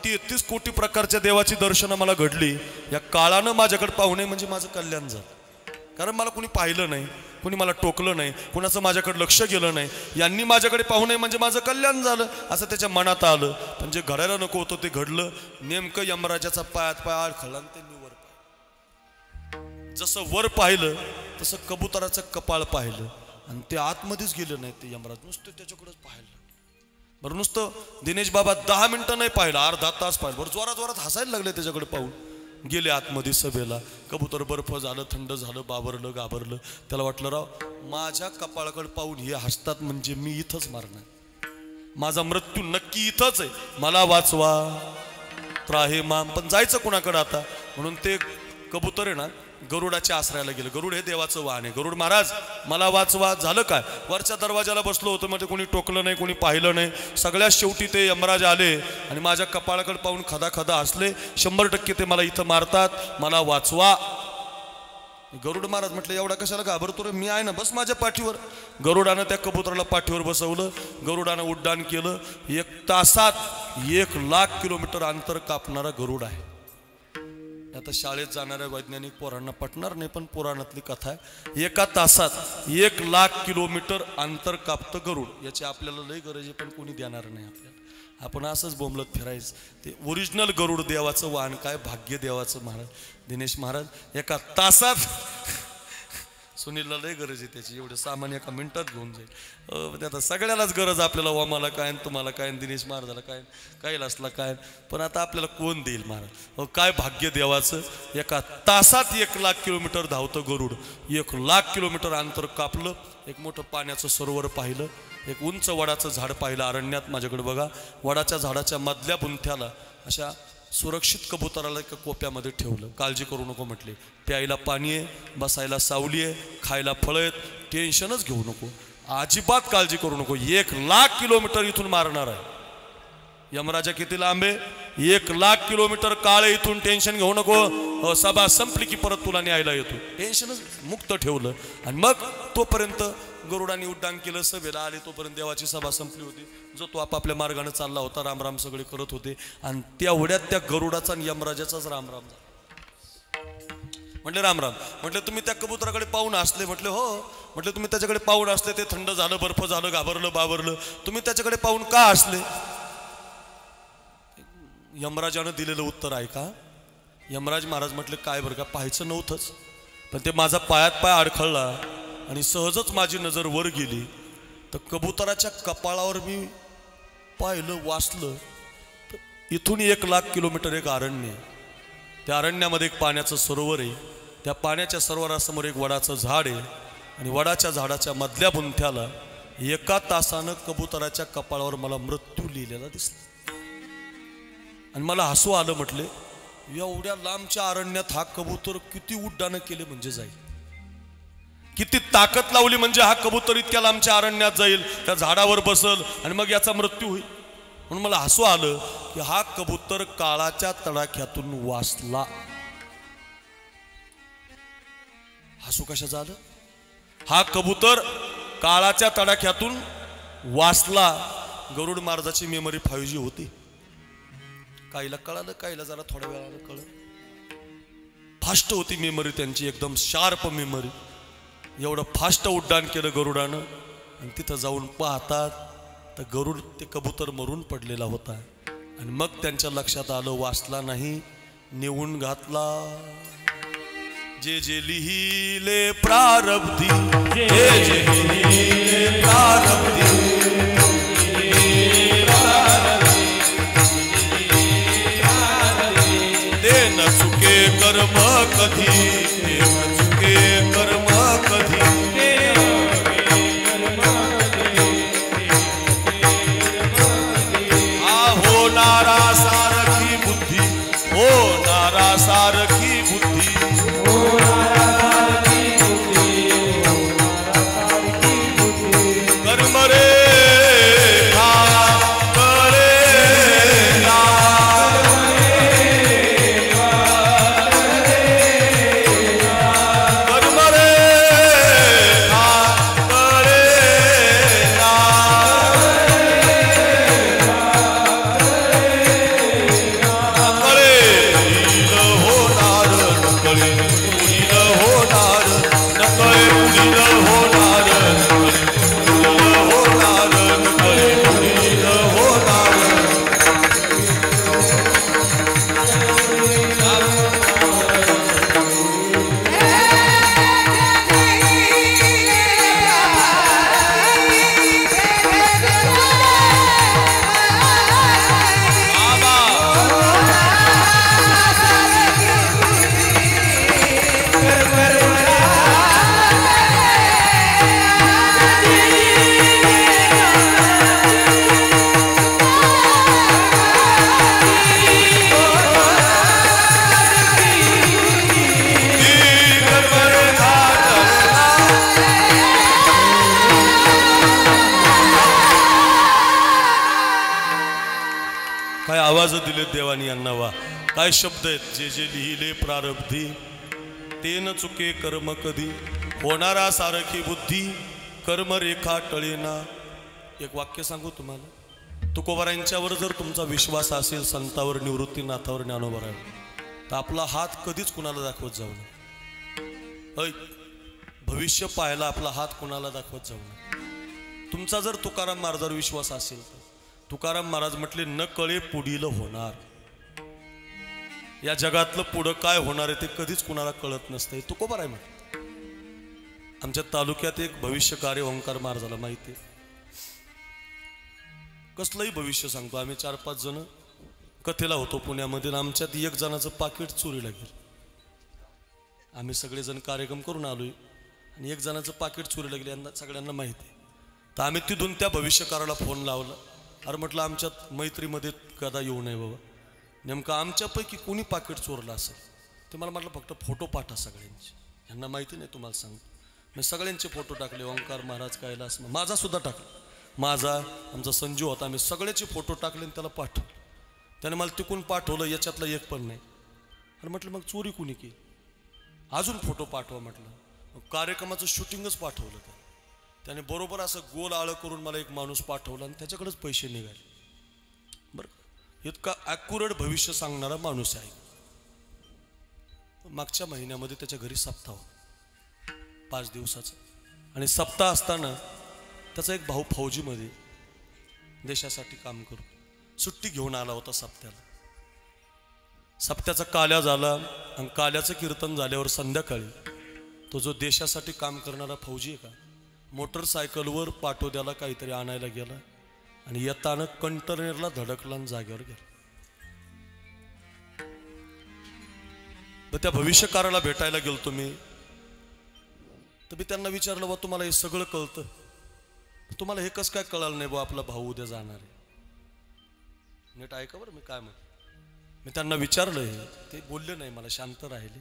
33 कोटी प्रकारच्या देवाची दर्शनं मला घडली, या काळानं माझ्याकडे पाहू नये म्हणजे माझं कल्याण झालं. कारण मला कोणी पाहिलं नाही, कोणी मला टोकलं नाही, कोणाचं माझ्याकडे लक्ष गेलं नाही, यांनी माझ्याकडे पाहू नये म्हणजे माझं कल्याण झालं, असं त्याच्या मनात आलं. पण जे घडायला नको होतं ते घडलं. नेमकं यमराजाचा पायात पाय अडखळला आणि त्यांनी वर पाहिलं. जसं वर पाहिलं तसं कबुतराचं कपाळ पाहिलं आणि ते आतमध्येच गेलं नाही. ते यमराज नुसतं त्याच्याकडेच पाहिलं. बरं, नुसतं दिनेश बाबा 10 मिनिटं नाही पाहिलं, अर्धा तास पाहिलं. बरं, जोरात जोरात हसायला लागले त्याच्याकडे पाहून. गेले आतमध्ये सभेला. कबूतर बर्फ झालं, थंड झालं, बाबरलं, घाबरलं. त्याला वाटलं राव माझ्या कपाळाकडे पाहून हे हसतात म्हणजे मी इथंच मारणार, माझा मृत्यू नक्की इथंच आहे, मला वाचवा त्राहे माम. पण जायचं कुणाकडे आता? म्हणून ते कबूतर आहे ना गरुडाच्या आश्रयाला गेलं. गरुड हे देवाचं वाहन आहे. गरुड महाराज मला वाचवा. झालं काय? वरच्या दरवाजाला बसलो होतो, म्हणजे कोणी टोकलं नाही, कोणी पाहिलं नाही. सगळ्यात शेवटी ते यमराज आले आणि माझ्या कपाळाकडे पाहून खदा खदा हसले. 100% ते मला इथं मारतात, मला वाचवा. गरुड महाराज म्हटलं एवढा कशाला घाबरतो रे, मी आहे ना, बस माझ्या पाठीवर. गरुडानं त्या कबुतराला पाठीवर बसवलं. गरुडानं उड्डाण केलं. 1 तासात 1,00,000 किलोमीटर अंतर कापणारा गरुड आहे. आता शाळेत जाणाऱ्या वैज्ञानिक पोरांना पटणार नाही, पण पुराणातली कथा आहे. 1 तासात 1,00,000 किलोमीटर अंतर कापतं गरुड. याची आपल्याला लई गरज आहे, पण कोणी देणार नाही आपल्याला. आपण असंच बोंबलत फिरायचं. ते ओरिजिनल गरुड देवाचं वाहन. काय भाग्य देवाचं महाराज दिनेश महाराज. 1 तासात सुनीलला लय गरज आहे त्याची, एवढं सामान 1 मिनिटात घेऊन जाईल. आता सगळ्यालाच गरज आपल्याला. वामाला काय, तुम्हाला काय, दिनेश महाराजाला काय, कैलासला काय, पण आता आपल्याला कोण देईल महाराज. काय भाग्य देवाचं. 1 तासात 1,00,000 किलोमीटर धावतं गरुड. 1,00,000 किलोमीटर अंतर कापलं. एक मोठं पाण्याचं सरोवर पाहिलं. एक उंच वडाचं झाड पाहिलं अरण्यात. माझ्याकडे बघा, वडाच्या झाडाच्या मधल्या बुंथ्याला अशा सुरक्षित कबुतराला एका कोप्यामध्ये ठेवलं. काळजी करू नको म्हटले. प्यायला पाणी आहे, बसायला सावली आहे, खायला फळं आहेत, टेन्शनच घेऊ नको, अजिबात काळजी करू नको. 1,00,000 किलोमीटर इथून मारणार आहे. यमराजा किती लांब आहे? 1,00,000 किलोमीटर. काळे इथून टेन्शन घेऊ नको. सभा संपली की परत तुला न्यायला येतो. टेन्शनच मुक्त ठेवलं. आणि मग तोपर्यंत गरुडाने उड्डाण केलं. सभेला आले तोपर्यंत देवाची सभा संपली होती. जो तो आपापल्या मार्गाने चालला होता. रामराम सगळे करत होते. आणि तेवढ्यात त्या गरुडाचा आणि यमराजाचाच रामराम झाला. म्हटले रामराम. म्हटले तुम्ही त्या कबुतराकडे पाहून असले. म्हटले हो. म्हटले तुम्ही त्याच्याकडे पाहून असले, ते थंड झालं, बर्फ झालं, घाबरलं बाबरलं, तुम्ही त्याच्याकडे पाहून का असले? यमराजानं दिलेलं उत्तर ऐका. यमराज महाराज म्हटले काय बरं का, पाहायचं नव्हतंच, पण ते माझा पायात पाय अडखळला आणि सहजच माझी नजर वर गेली. तर कबुतराच्या कपाळावर मी पाहिलं, वाचलं, तर इथून 1,00,000 किलोमीटर एक अरण्य आहे. त्या अरण्यामध्ये एक पाण्याचं सरोवर आहे. त्या पाण्याच्या सरोवरासमोर एक वडाचं झाड आहे. आणि वडाच्या झाडाच्या मधल्या बुंथ्याला 1 तासानं कबुतराच्या कपाळावर मला मृत्यू लिहिलेला दिसला. आणि मला हसू आलं. म्हटले एवढ्या लांबच्या अरण्यात हा कबूतर किती उड्डाणं केले म्हणजे जाईल, किती ताकद लावली म्हणजे हा कबूतर इतक्या लांबच्या अरण्यात जाईल, त्या झाडावर बसल आणि मग याचा मृत्यू होईल. म्हणून मला हसू आलं की हा कबूतर काळाच्या तडाख्यातून वाचला. हसू कशाचं आलं? हा कबूतर काळाच्या तडाख्यातून वाचला. गरुड महाराजाची मेमरी 5G होती. काहीला कळालं, काहीला जरा थोड्या वेळानं कळलं. फास्ट होती मेमरी त्यांची, एकदम शार्प मेमरी. एवढं फास्ट उड्डाण केलं गरुडानं. आणि तिथं जाऊन पाहतात तर गरुड, ते कबूतर मरून पडलेला होता. आणि मग त्यांच्या लक्षात आलं, वाचला नाही, नेऊन घातला. जे जे लिहिले प्रारब्धी, जे जे लिहिले प्रारब्धी, न चुके कर्म कधी, न चुके कर्म कधी. हा होणारा सारखी बुद्धी, होणारा सारखी बुद्धी, कर्म रे आवाज दिले देवानी यांना. वा काय शब्द आहेत. जे जे लिहिले प्रारब्धी ते न चुके कर्म कधी, होणारा सारखी बुद्धी कर्म रेखा टळेना. एक वाक्य सांगू तुम्हाला. तुकोबारायांच्यावर जर तुमचा विश्वास असेल, संतावर, निवृत्तीनाथावर, ज्ञानोबारावर, तर आपला हात कधीच कुणाला दाखवत जाऊ नये. भविष्य पाहायला आपला हात कुणाला दाखवत जाऊ नये. तुमचा जर तुकाराम महाराजावर विश्वास असेल तर तुकाराम महाराज म्हटले, न कळे पुढील होणार. या जगातलं पुढं काय होणार आहे ते कधीच कुणाला कळत नसतं. हे तुकोबाराय म्हटलं. आमच्या तालुक्यात एक भविष्य कार्य ओंकार महाराजाला माहिती आहे. कसलंही भविष्य सांगतो. आम्ही 4-5 जण कथेला होतो पुण्यामध्ये. आमच्यात एक जणाचं पाकिट चोरीला गेलं. आम्ही सगळेजण कार्यक्रम करून आलोय आणि एक जणाचं पाकिट चोरीला गेलं यांना सगळ्यांना माहिती आहे. तर आम्ही तिथून त्या भविष्यकाराला फोन लावला. अरे म्हटलं आमच्यात मैत्रीमध्ये कदा येऊ नये बाबा. नेमकं आमच्यापैकी कोणी पाकिट चोरलं असेल ते मला म्हटलं फक्त फोटो पाठा सगळ्यांचे. यांना माहिती नाही तुम्हाला सांगतो. मी सगळ्यांचे फोटो टाकले. ओंकार महाराज, कैलास, माझा सुद्धा टाकला. माझा, आमचा संजू होता. आम्ही सगळ्याचे फोटो टाकले आणि त्याला पाठवलं. त्याने मला तिकून पाठवलं. याच्यातला एक पण नाही. आणि म्हटलं मग चोरी कुणी केली? अजून फोटो पाठवा म्हटलं. कार्यक्रमाचं शूटिंगच पाठवलं. त्याने बरोबर असं गोल आळं करून मला एक माणूस पाठवला आणि त्याच्याकडेच पैसे निघाले. बरं, इतका ॲक्युरेट भविष्य सांगणारा माणूस आहे. मागच्या महिन्यामध्ये त्याच्या घरी सप्ताह 5 दिवसाचा. आणि सप्ताह असताना त्याचा एक भाऊ फौजीमध्ये देशासाठी काम करू सुट्टी घेऊन आला होता सप्त्याला. सप्त्याचा काल्या झाला आणि काल्याचं कीर्तन झाल्यावर संध्याकाळी तो जो देशासाठी काम करणारा फौजी आहे का, मोटरसायकलवर पाटोद्याला काहीतरी आणायला गेला आणि येताना कंटेनरला धडकला आणि जागेवर गेला. त्या भविष्यकाराला भेटायला गेलतो मी. तर मी त्यांना विचारलं, बा तुम्हाला हे सगळं कळतं, तुम्हाला हे कसं काय कळालं नाही बा आपला भाऊ उद्या जाणार आहे? नीट ऐका बरं मी काय म्हणतो. मी त्यांना विचारलं, हे ते बोलले नाही, मला शांत राहिले.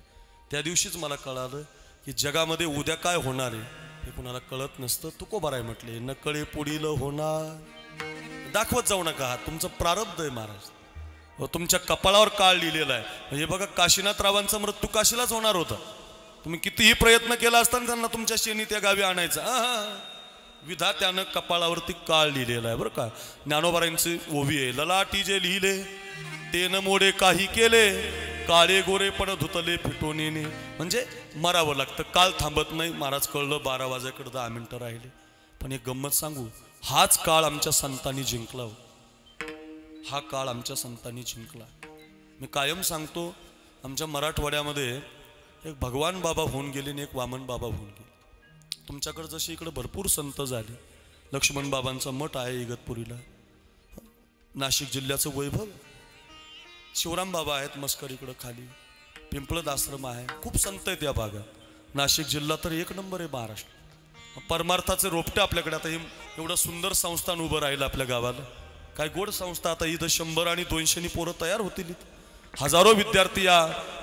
त्या दिवशीच मला कळालं की जगामध्ये उद्या काय होणार आहे हे कुणाला कळत नसतं. तुकोबाराय म्हटले, न कळे पुढील होणार. दाखवत जाऊ नका. हा तुमचं प्रारब्ध आहे महाराज. तुमच्या कपाळावर काळ लिहिलेला आहे. म्हणजे बघा, काशीनाथरावांचा मृत्यू काशीलाच होणार होता. तुम्ही कितीही प्रयत्न केला असताना त्यांना तुमच्या शेणी त्या गावी आणायचा. विधात्यानं कपाळावरती काळ लिहिलेला आहे बरं का. ज्ञानोबारायांची ओवी आहे, ललाटी जे लिहिले ते न मोडे काही केले, काळे गोरे पण धुतले फिटोनीने. म्हणजे मरावं लागतं, काळ थांबत नाही. महाराज कळलं 12 वाजेकडे 10 मिनिटं राहिले. पण एक गंमत सांगू, हाच काळ आमच्या संतांनी जिंकला हो. हा काळ आमच्या संतांनी जिंकला. मी कायम सांगतो, आमच्या मराठवाड्यामध्ये एक भगवान बाबा होऊन गेले आणि एक वामन बाबा होऊन गेले. तुमच्याकडे जशी इकडे भरपूर संत झाले. लक्ष्मण बाबांचा मठ आहे इगतपुरीला. नाशिक जिल्ह्याचं वैभव. शिवराम बाबा आहेत मस्कर इकडं खाली. पिंपळद आश्रम आहे. खूप संत आहेत या भागात. नाशिक जिल्हा तर 1 नंबर आहे महाराष्ट्र. परमार्थाचे रोपटे आपल्याकडे. आता हे एवढं सुंदर संस्थान उभं राहिलं आपल्या गावाला. काय गोड संस्था. आता इथं 100 आणि 200 पोरं तयार होतील. हजारो विद्यार्थी या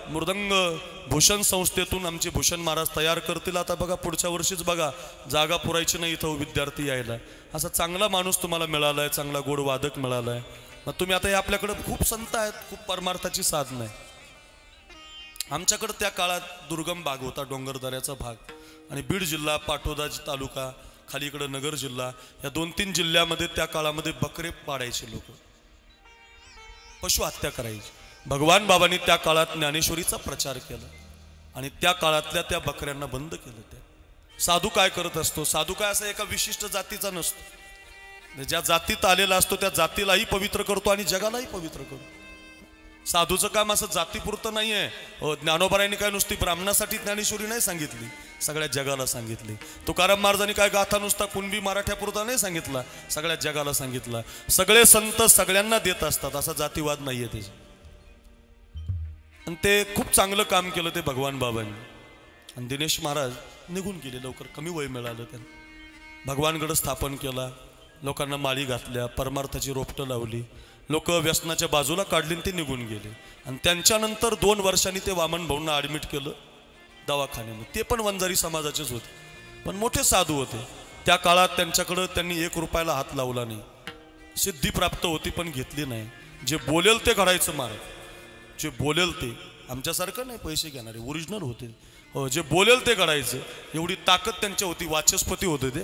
मृदंग भूषण संस्थेतून आमचे भूषण महाराज तयार करतील. आता बघा, पुढच्या वर्षीच बघा, जागा पुरायची नाही इथं विद्यार्थी यायला. असा चांगला माणूस तुम्हाला मिळाला आहे, चांगला गोड वादक मिळाला आहे. मग तुम्ही आता हे आपल्याकडे खूप संत आहेत, खूप परमार्थाची साधनं आहे. आमच्याकडे त्या काळात दुर्गम भाग होता, डोंगरदऱ्याचा भाग. आणि बीड जिल्हा, पाटोदा तालुका, खाली इकडं नगर जिल्हा, या 2-3 जिल्ह्यामध्ये त्या काळामध्ये बकरे पाडायचे लोक, पशु हत्या करायची. भगवान बाबांनी त्या काळात ज्ञानेश्वरीचा प्रचार केला आणि त्या काळातल्या त्या बकऱ्यांना बंद केलं. त्या साधू काय करत असतो, साधू काय असा एका विशिष्ट जातीचा नसतो. ज्या जातीत आलेला असतो त्या जातीलाही पवित्र करतो आणि जगालाही पवित्र करतो. साधूचं काम असं जातीपुरतं नाही आहे. ज्ञानोबारायांनी काय नुसती ब्राह्मणासाठी ज्ञानेश्वरी नाही सांगितली, सगळ्या जगाला सांगितली. तुकाराम महाराजांनी काय गाथा नुसता कुणबी मराठ्यापुरता नाही सांगितला, सगळ्या जगाला सांगितला. सगळे संत सगळ्यांना देत असतात, असा जातीवाद नाहीये त्याचे. आणि ते खूप चांगलं काम केलं ते भगवान बाबांनी. आणि दिनेश महाराज निघून गेले लवकर, कमी वय मिळालं त्यांना. भगवानगड स्थापन केला, लोकांना माळी घातल्या, परमार्थाची रोपटं लावली, लोक व्यसनाच्या बाजूला काढली आणि ते निघून गेले. आणि त्यांच्यानंतर 2 वर्षांनी ते वामन भाऊंना ॲडमिट केलं दवाखान्यामध्ये. ते पण वंजारी समाजाचेच होते, पण मोठे साधू होते. त्या काळात त्यांच्याकडं त्यांनी 1 रुपयाला हात लावला नाही. सिद्धी प्राप्त होती पण घेतली नाही. जे बोलेल ते घडायचं महाराज, जे बोलेल ते. आमच्यासारखं नाही पैसे घेणारे, ओरिजिनल होते. हो, जे बोलेल ते घडायचं एवढी ताकद त्यांच्या होती. वाचस्पती होते ते.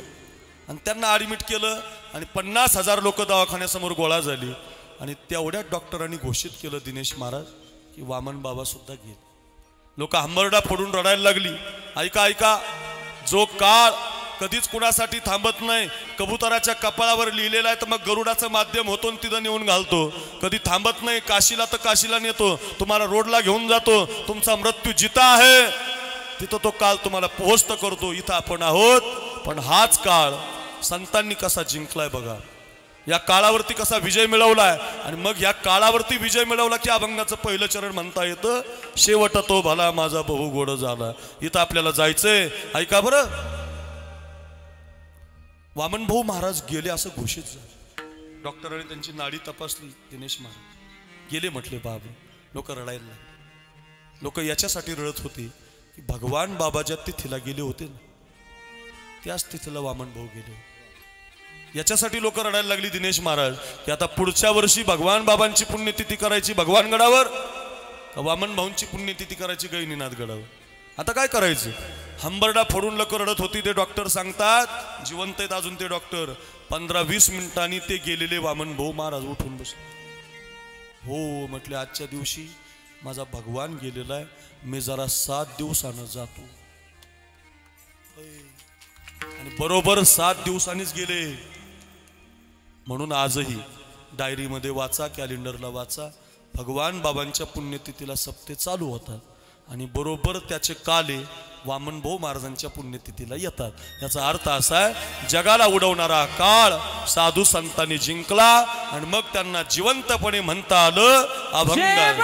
आणि त्यांना ॲडमिट केलं आणि 50,000 लोक दवाखान्यासमोर गोळा झाली. आणि तेवढ्याच डॉक्टरांनी घोषित केलं दिनेश महाराज की वामन बाबा सुद्धा गेले. लोक हंबरडा फोडून रडायला लागली. ऐका ऐका, जो काळ कधीच कुणासाठी थांबत नाही. कबुतराच्या कपाळावर लिहिलेला आहे तर मग गरुडाचं माध्यम होतो आणि तिथं नेऊन घालतो. कधी थांबत नाही. काशीला तर काशीला नेतो, तुम्हाला रोडला घेऊन जातो. तुमचा मृत्यू जिथं आहे तिथं तो काळ तुम्हाला पोहोचत करतो. इथं आपण आहोत. पण हाच काळ संतांनी कसा जिंकलाय बघा, या काळावरती कसा विजय मिळवलाय. आणि मग या काळावरती विजय मिळवला की अभंगाचं पहिलं चरण म्हणता येतं, शेवट तो भला माझा बहु गोड झाला. इथं आपल्याला जायचंय. ऐका बरं, वामनभाऊ महाराज गेले असं घोषित झालं. डॉक्टरांनी त्यांची नाडी तपासली. दिनेश महाराज गेले म्हटले. बाबा लोक रडायला लागले. लोक याच्यासाठी रडत होते की भगवान बाबा ज्या तिथीला गेले होते ना, त्याच तिथीला वामनभाऊ गेले. याच्यासाठी लोक रडायला लागली दिनेश महाराज की आता पुढच्या वर्षी भगवान बाबांची पुण्यतिथी करायची भगवान गडावर का वामन भाऊंची पुण्यतिथी करायची गैनीनाथ गडावर. आता काय करायचं. हंबरडा फोडून लोक रडत होती. ते डॉक्टर सांगतात, जिवंत आहेत अजून ते डॉक्टर, 15-20 मिनिटांनी ते गेलेले वामन भाऊ महाराज उठून बसले. हो म्हटले, आजच्या दिवशी माझा भगवान गेलेला आहे, मी जरा 7 दिवसानं जातो. आणि बरोबर 7 दिवसांनीच गेले. म्हणून आजही डायरीमध्ये वाचा, कॅलेंडरला वाचा, भगवान बाबांच्या पुण्यतिथीला सप्ते चालू होतात आणि बरोबर त्याचे काले वामनभाऊ महाराजांच्या पुण्यतिथीला येतात. याचा अर्थ असा आहे, जगाला उडवणारा काळ साधू संतांनी जिंकला आणि मग त्यांना जिवंतपणे म्हणता आलं अभंग.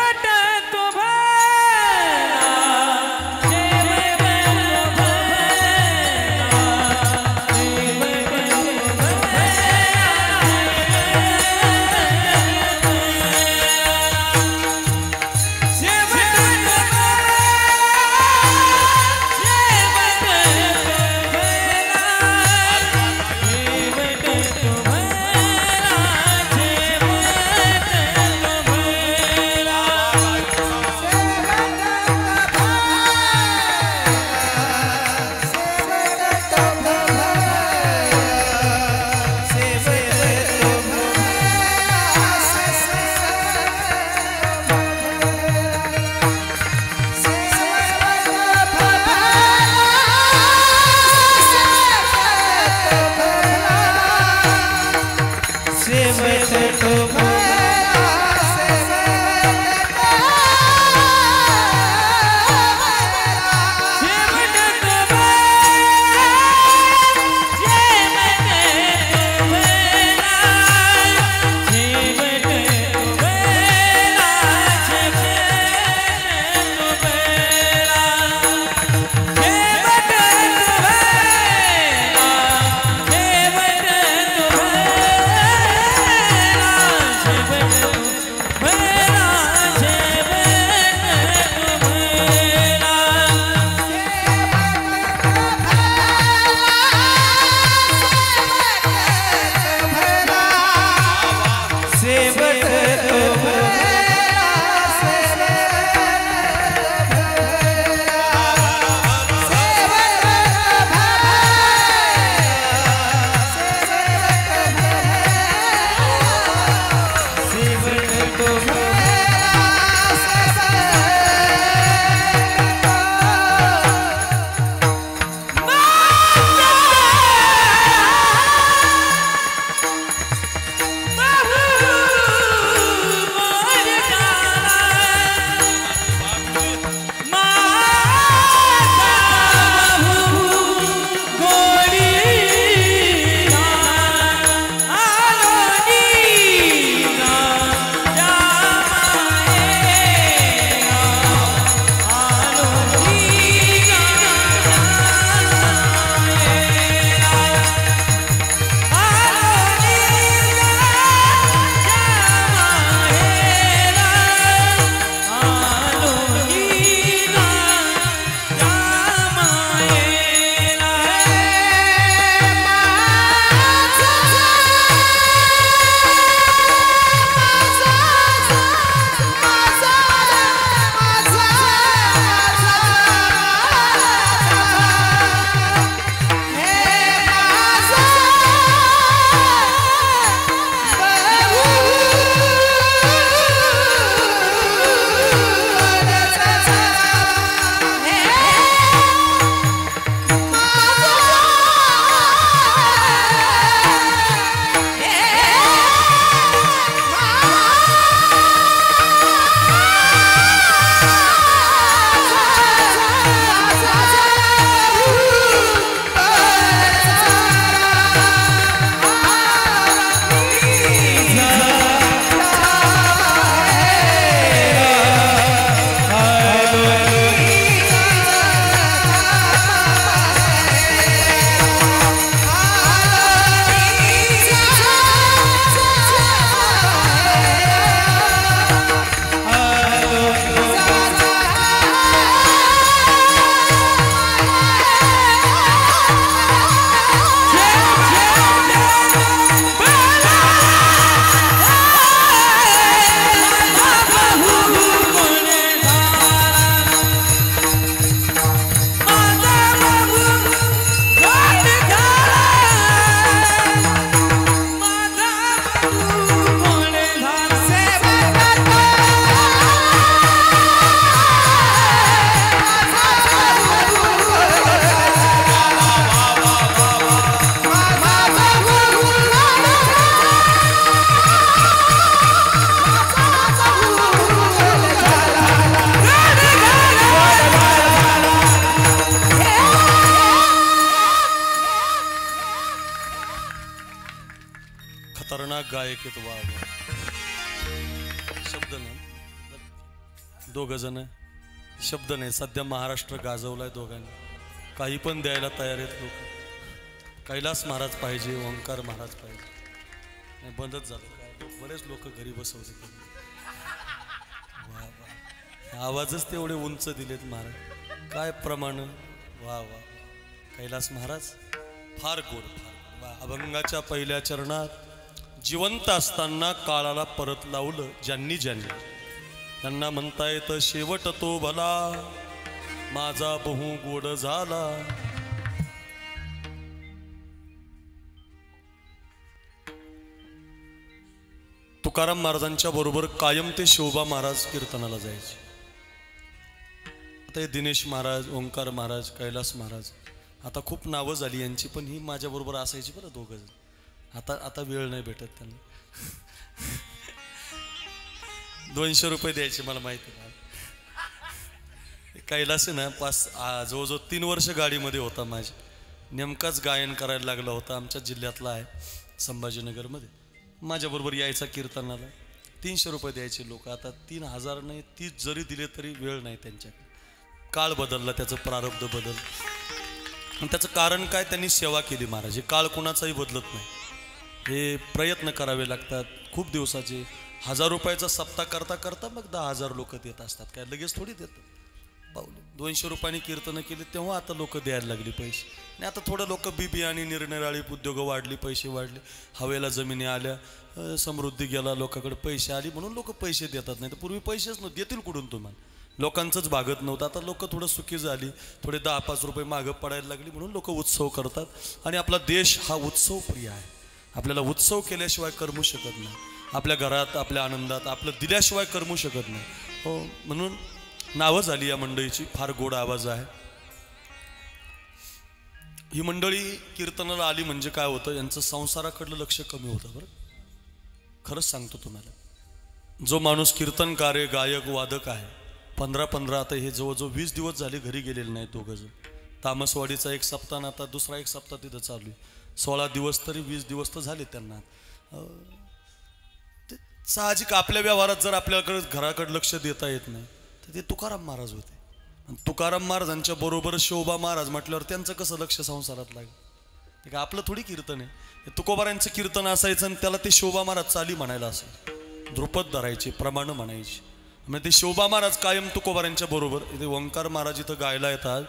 खतरनाक गायक आहेत. वा वा. शब्द नाही, दोघ जण शब्द नाही. सध्या महाराष्ट्र गाजवलाय दोघांनी, काही पण द्यायला तयार आहेत लोक. कैलास महाराज पाहिजे, ओंकार महाराज पाहिजे. नाही बंदच झालं, बरेच लोक घरी बसवले. वा वा, आवाजच तेवढे उंच दिलेत महाराज, काय प्रमाण. वा वा, कैलास महाराज फार गोड, फार वा. अभंगाच्या पहिल्या चरणात जिवंत असताना काळाला परत लावलं ज्यांनी ज्यांनी, त्यांना म्हणता येतं शेवट तो भला, माझा बहु गोड झाला. तुकाराम महाराजांच्या बरोबर कायम ते शोभा महाराज कीर्तनाला जायचे. आता हे दिनेश महाराज, ओंकार महाराज, कैलास महाराज, आता खूप नावं झाली यांची, पण ही माझ्या बरोबर असायची बरं दोघं जण. आता वेळ नाही भेटत त्यांना. 200 रुपये द्यायचे मला माहिती आहे. कैलास ना जवळजवळ 3 वर्ष गाडीमध्ये होता माझी. नेमकाच गायन करायला लागला होता. आमच्या जिल्ह्यातला आहे, संभाजीनगरमध्ये. माझ्याबरोबर यायचा कीर्तनाला. 300 रुपये द्यायचे लोक. आता 3000 नाही, 30 जरी दिले तरी वेळ नाही त्यांच्याकडे. काळ बदलला, त्याचं प्रारब्ध बदल. आणि त्याचं कारण काय, त्यांनी सेवा केली महाराज. हे काळ कुणाचाही बदलत नाही, हे प्रयत्न करावे लागतात खूप दिवसाचे. 1000 रुपयाचा सप्ताह करता करता मग 10,000 लोक देत असतात. काय लगेच थोडी देतात. पावले 200 रुपयांनी कीर्तनं केली तेव्हा आता लोक द्यायला लागली पैसे. आणि आता थोडं लोक बीबी आणि निरनिराळी उद्योग वाढली, पैसे वाढले, हवेला जमिनी आल्या, समृद्धी गेला, लोकांकडे पैसे आली म्हणून लोक पैसे देतात. नाही तर पूर्वी पैसेच नव्हते, देतील कुठून तुम्हाला. लोकांचंच भागत नव्हतं. आता लोक थोडं सुखी झाली, थोडे 10-5 रुपये मागं पडायला लागली म्हणून लोक उत्सव करतात. आणि आपला देश हा उत्सव प्रिय आहे. आपल्याला उत्सव केल्याशिवाय करमू शकत नाही. आपल्या घरात, आपल्या आनंदात आपलं दिल्याशिवाय करमू शकत नाही. हो, म्हणून नावं झाली या मंडळीची. फार गोड आवाज आहे. ही मंडळी कीर्तनाला आली म्हणजे काय होतं, यांचं संसाराकडलं लक्ष कमी होतं. बरं खरंच सांगतो तुम्हाला, जो माणूस कीर्तनकार आहे, गायक, वादक आहे, 15-15 आता हे जवळजवळ 20 दिवस झाले घरी गेलेले नाही दोघं जण. तामसवाडीचा 1 सप्ताह, आता दुसरा 1 सप्ताह तिथं चालू आहे. 16 दिवस तरी 20 दिवस तर झाले त्यांना. साहजिक आपल्या व्यवहारात जर आपल्याकडे घराकडे लक्ष देता येत नाही तर ते तुकाराम महाराज होते. आणि तुकाराम महाराजांच्या बरोबर शोभा महाराज म्हटल्यावर त्यांचं कसं लक्ष संसारात लागेल. ते काय आपलं थोडी कीर्तन आहे. हे तुकोबारांचं कीर्तन असायचं आणि त्याला ते शोभा महाराज चाली म्हणायला असेल, ध्रुपद धरायचे, प्रमाण म्हणायचे. म्हणजे ते शोभा महाराज कायम तुकोबारांच्या बरोबर. इथे ओंकार महाराज इथं गायला येतात.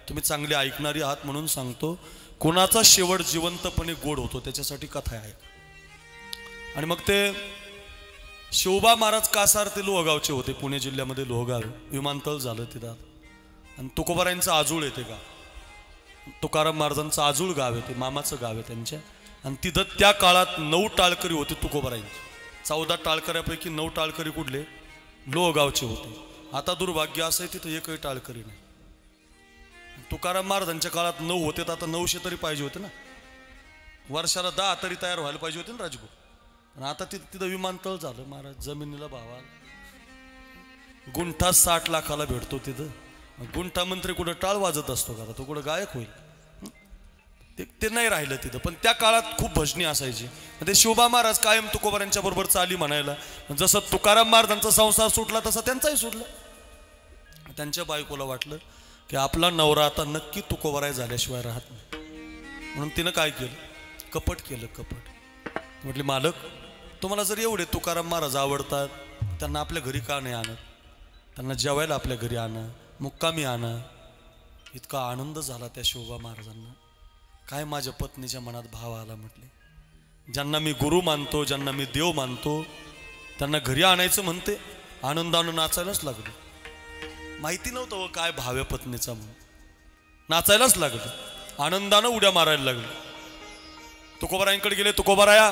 तुम्ही चांगले ऐकणारी आहात म्हणून सांगतो, कोणाचा शेवट जिवंतपणे गोड होतो त्याच्यासाठी कथा आहे. आणि मग ते शोभा महाराज कासार ते लोहगावचे होते. पुणे जिल्ह्यामध्ये लोहगाव विमानतळ झालं तिथं. आणि तुकोबारांचं आजूळ येते गाव, तुकाराम महाराजांचं आजूळ गाव आहे, ते मामाचं गाव आहे त्यांच्या. आणि तिथं त्या काळात 9 टाळकरी होते तुकोबारांची. 14 टाळकऱ्यापैकी 9 टाळकरी कुठले, लोहगावचे होते. आता दुर्भाग्य असं आहे तिथं एकही टाळकरी नाही. तुकाराम महाराजांच्या काळात 9 होते, तर आता 900 तरी पाहिजे होते ना. वर्षाला 10 तरी तयार व्हायला पाहिजे होते ना राजगुरू. आणि आता तिथं विमानतळ झालं महाराज. जमिनीला भावा गुंठा 60 लाखाला भेटतो तिथं. गुंठा मंत्री कुठं टाळ वाजत असतो का, तो कुठं गायक होईल. ते नाही राहिलं तिथं. पण त्या काळात खूप भजनी असायची. ते शोभा महाराज कायम तुकोबारांच्या बरोबर चाली म्हणायला. जसं तुकाराम महाराजांचा संसार सुटला तसा त्यांचाही सुटला. त्यांच्या बायकोला वाटलं की आपला नवरा आता नक्की तुकोबाराय झाल्याशिवाय राहत नाही. म्हणून तिनं काय केलं, कपट केलं. कपट म्हटले, मालक तुम्हाला जर एवढे तुकाराम महाराज आवडतात, त्यांना आपल्या घरी का नाही आणत, त्यांना जेवायला आपल्या घरी आणा, मुक्कामी आणा. इतका आनंद झाला त्या शोभा महाराजांना. काय माझ्या पत्नीच्या मनात भाव आला. म्हटले, ज्यांना मी गुरु मानतो, ज्यांना मी देव मानतो, त्यांना घरी आणायचं म्हणते. आनंदानं नाचायलाच लागले. माहिती नव्हतं व काय भाव्या पत्नीचा म्हणून. नाचायलाच लागलं, आनंदानं उड्या मारायला लागले. तुकोबारायांकडे गेले. तुकोबाराया,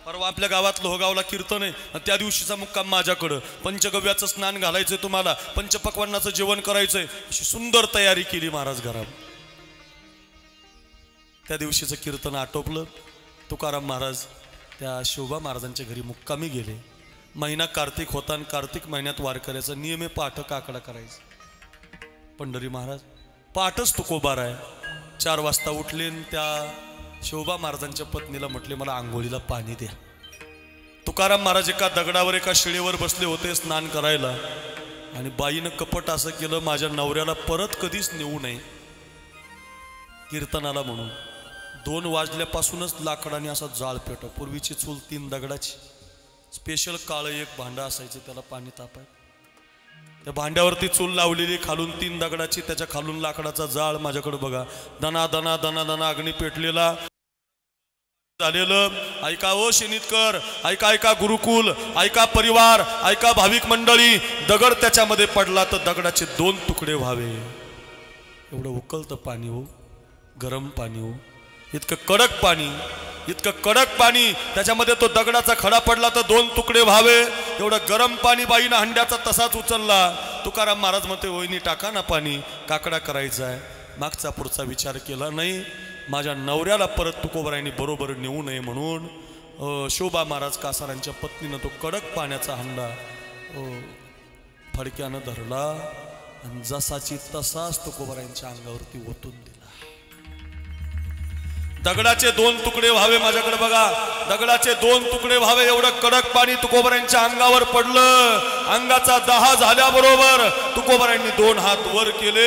परवा आपल्या गावात लोहगावला कीर्तन आहे, त्या दिवशीचा मुक्काम माझ्याकडं. पंचगव्याचं स्नान घालायचंय तुम्हाला, पंचपक्वान्नाचं जेवण करायचंय. अशी सुंदर तयारी केली महाराज घरात. त्या दिवशीचं कीर्तन आटोपलं. तुकाराम महाराज त्या शोभा महाराजांच्या घरी मुक्कामी गेले. महिना कार्तिक होता आणि कार्तिक महिन्यात वारकऱ्याचा नियम आहे पहाटे काकडा करायचा. पंढरी महाराज पहाटच तुकोबार आहे. 4 वाजता उठले. त्या शिवबा महाराजांच्या पत्नीला म्हटले मला आंघोळीला पाणी द्या. तुकाराम महाराज एका दगडावर एका शिळेवर बसले होते स्नान करायला आणि बाईनं कपट असं केलं माझ्या नवऱ्याला परत कधीच नेऊ नये कीर्तनाला म्हणून. 2 वाजल्यापासूनच लाकडाने असा जाळ पेटव. पूर्वीची चूल 3 दगडाची स्पेशल काळं एक भांडं असायचं त्याला पाणी तापाय. त्या भांड्यावरती चूल लावलेली खालून 3 दगडाची त्याच्या खालून लाकडाचा जाळ. माझ्याकडे बघा दना दना दना दना अग्नी पेटलेला झालेलं. ऐका ओ शेनीतकर, ऐका ऐका गुरुकुल, ऐका परिवार, ऐका भाविक मंडळी. दगड त्याच्यामध्ये पडला तर दगडाचे 2 तुकडे व्हावे एवढं उकळतं पाणी हो, गरम पाणी हो, इतकं कडक पाणी, इतकं कडक पाणी. त्याच्यामध्ये तो दगडाचा खडा पडला तर 2 तुकडे व्हावे एवढं गरम पाणी बाईनं हंड्याचा तसाच उचलला. तुकाराम महाराज म्हणते वहिनी टाका ना पाणी, काकडा करायचा आहे. मागचा पुढचा विचार केला नाही. माझ्या नवऱ्याला परत तुकोबरायांनी बरोबर नेऊ नये म्हणून शोभा महाराज कासारांच्या पत्नीनं तो कडक पाण्याचा हंडा फडक्यानं धरला आणि जसाची तसाच तुकोबरायांच्या अंगावरती ओतून दिला. दगडाचे 2 तुकडे व्हावे. माझ्याकडे बघा दगडाचे 2 तुकडे व्हावे एवढं कडक पाणी तुकोबरायांच्या अंगावर पडलं. अंगाचा दाह झाल्याबरोबर तुकोबरायांनी 2 हात वर केले.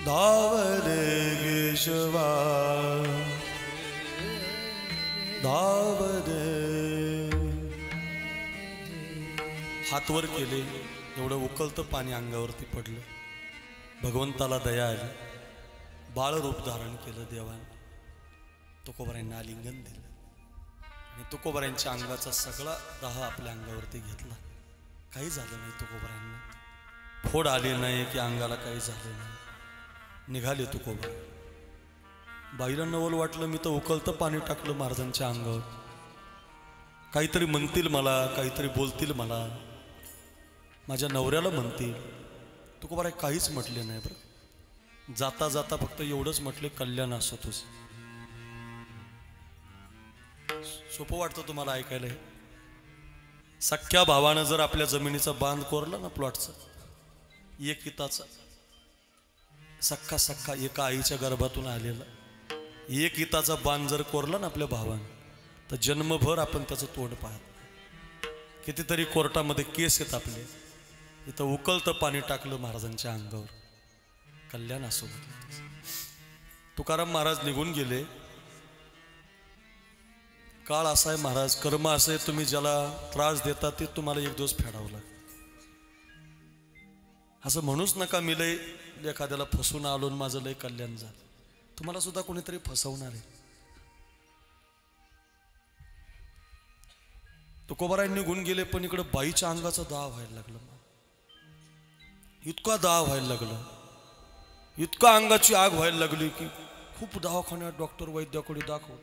धाव रे केशवा धाव रे. हात वर केले, एवढं उकळतं पाणी अंगावरती पडलं. भगवंताला दया आली, बाळ रूप धारण केलं देवाने. तुकोबारायांना आलिंगन दिलं आणि तुकोबारायांच्या अंगाचा सगळा दाह आपल्या अंगावरती घेतला. काही झालं नाही तुकोबारायांना, फोड आली नाही की अंगाला काही झालं नाही. निघाले तुकोबा. बाईला नवल वाटलं, मी तर उकळतं पाणी टाकलं महाराजांच्या अंगावर, काहीतरी म्हणतील मला, काहीतरी बोलतील मला, माझ्या नवऱ्याला म्हणतील. तुकोबाराय काहीच म्हटले नाही बरं. जाता जाता फक्त एवढंच म्हटले, कल्याण असो तुझं. सोपं वाटतं तुम्हाला ऐकायला हे? सख्या भावानं जर आपल्या जमिनीचा बांध कोरला ना, प्लॉटचा, एक हिताचा, सख्खा सख्खा एका आईच्या गर्भातून आलेला एक हिताचा बांध जर कोरला ना आपल्या भावानं, तर जन्मभर आपण त्याचं तोंड पाहत. कितीतरी कोर्टामध्ये केस आहेत आपले. इथं उकळतं पाणी टाकलं महाराजांच्या अंगावर, कल्याण असो. तुकाराम महाराज निघून गेले. काळ असा आहे महाराज, कर्म असं आहे, तुम्ही ज्याला त्रास देता ते तुम्हाला एक दिवस फेडावं लागतं. असं म्हणूच नका मी लय एखाद्याला फसवून आलो माझं लय कल्याण झालं. तुम्हाला सुद्धा कोणीतरी फसवणार आहे. तुकोबाराय निघून गेले, पण इकडे बाईच्या अंगाचा दाह व्हायला लागला. इतका दाह व्हायला लागला, इतका अंगाची आग व्हायला लागली की खूप दवाखान्यात डॉक्टर वैद्याकडे दाखव.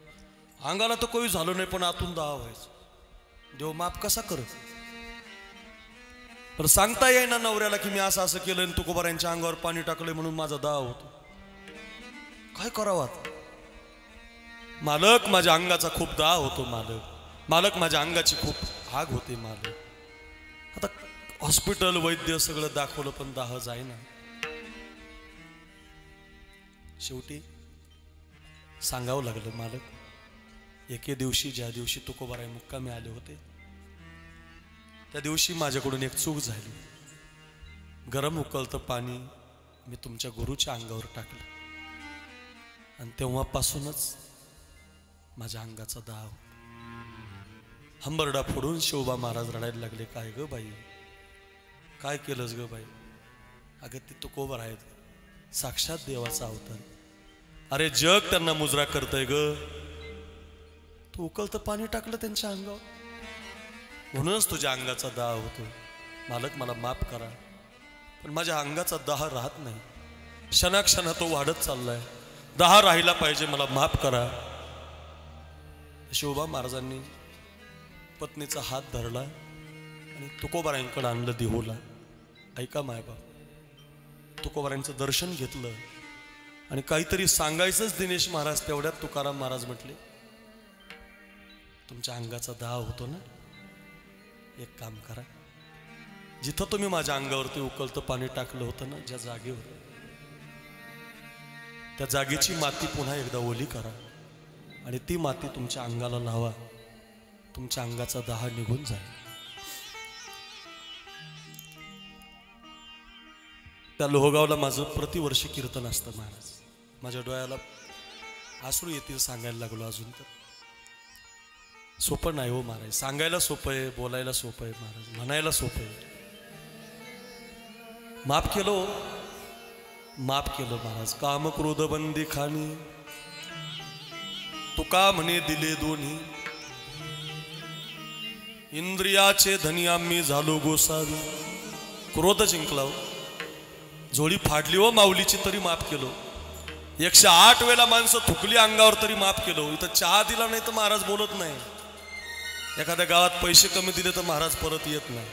अंगाला तर काही झालं नाही, पण आतून दाह व्हायचं. देव माफ कसा करत? तर सांगता येईना नवऱ्याला की मी असं असं केलं, तुकोबारायांच्या अंगावर पाणी टाकलंय म्हणून माझा दाह होतो. काय करावं? मालक माझ्या अंगाचा खूप दाह होतो, मालक मालक माझ्या अंगाची खूप आग होते मालक. आता हॉस्पिटल वैद्य सगळं दाखवलं, पण दाह जाईना. शेवटी सांगावं लागलं, मालक एके दिवशी, ज्या दिवशी तुकोबाराय मुक्कामी आले होते, त्या दिवशी माझ्याकडून एक चूक झाली. गरम उकळतं पाणी मी तुमच्या गुरुच्या अंगावर टाकलं आणि तेव्हापासूनच माझ्या अंगाचा दाह. हंबरडा फोडून शिवबा महाराज रडायला लागले. काय ग बाई, काय केलंस ग बाई? अगं ते तुकोबाराय आहेत, साक्षात देवाचा अवतार. अरे जग त्यांना मुजरा करतय ग. तू उकळतं पाणी टाकलं त्यांच्या अंगावर, म्हणूनच तुझ्या अंगाचा दाह होतो. मालक मला माफ करा, पण माझ्या अंगाचा दाह राहत नाही. क्षणाक्षणा तो वाढत चाललाय. दाह राहिला पाहिजे, मला माफ करा. शिवबा महाराजांनी पत्नीचा हात धरला आणि तुकोबारायांकडे आणलं देहूला. ऐका मायबाप, तुकोबारायांचं दर्शन घेतलं आणि काहीतरी सांगायचंच दिनेश महाराज. तेवढ्यात तुकाराम महाराज म्हटले, तुमच्या अंगाचा दाह होतो ना, एक काम करा, जिथं तुम्ही माझ्या अंगावरती उकळतं पाणी टाकलं होतं ना, ज्या जागेवर, त्या जागेची माती पुन्हा एकदा ओली करा आणि ती माती तुमच्या अंगाला लावा. तुमच्या अंगाचा दाह निघून जाईल. त्या लोहगावला माझं प्रतिवर्षी कीर्तन असतं महाराज. माझ्या डोळ्याला आसरू येतील सांगायला लागलो. अजून तर सोपं नाही हो महाराज. सांगायला सोपं आहे, बोलायला सोपं आहे महाराज, म्हणायला सोपं आहे. माफ केलं, माफ केलं महाराज. काम क्रोध बंदी खाणी, तुका म्हणे दिले दोन्ही, इंद्रियाचे धनी आम्ही झालो गोसावी. क्रोध जिंकला, झोळी फाडली हो माऊलीची तरी माफ केलो. 108 वेळा माणसं थुकली अंगावर तरी माफ केलो. इथं चहा दिला नाही तर महाराज बोलत नाही. एखाद्या गावात पैसे कमी दिले तर महाराज परत येत नाही.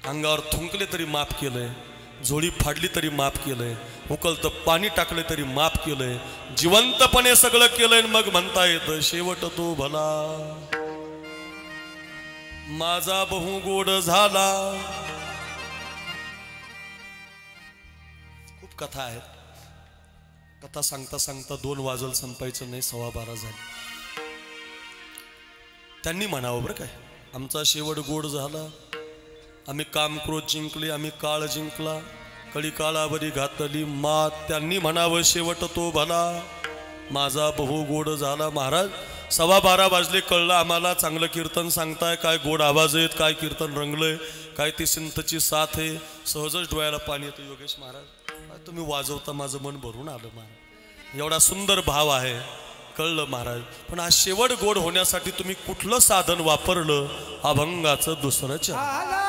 अंगावर थुंकले तरी माफ केलंय, झोळी फाडली तरी माफ केलंय, उकळतं पाणी टाकले तरी माफ केलंय, जिवंतपणे सगळं केलंय. मग म्हणता येतं शेवट तो भला, माझा बहु गोड झाला. खूप कथा आहेत. कथा सांगता सांगता 2 वाजल संपायचं नाही, 12:15 झाले. त्यांनी म्हणावं बरं काय, आमचा शेवट गोड झाला, आम्ही काम क्रोध जिंकले, आम्ही काळ जिंकला. कळी काळावरी घातली मात, त्यांनी म्हणावं शेवट तो भला, माझा बहु गोड झाला. महाराज 12:15 वाजले, कळलं आम्हाला चांगलं कीर्तन सांगताय, काय गोड आवाज आहेत, काय कीर्तन रंगलंय, काय ती संतची साथ आहे. सहजच डोळ्याला पाणी येतं. योगेश महाराज काय तुम्ही वाजवता, माझं मन भरून आलं महाराज, एवढा सुंदर भाव आहे. कळलं महाराज, पण आज शेवट गोड होण्यासाठी तुम्ही कुठलं साधन वापरलं? अभंगाचं दुसरं चरण.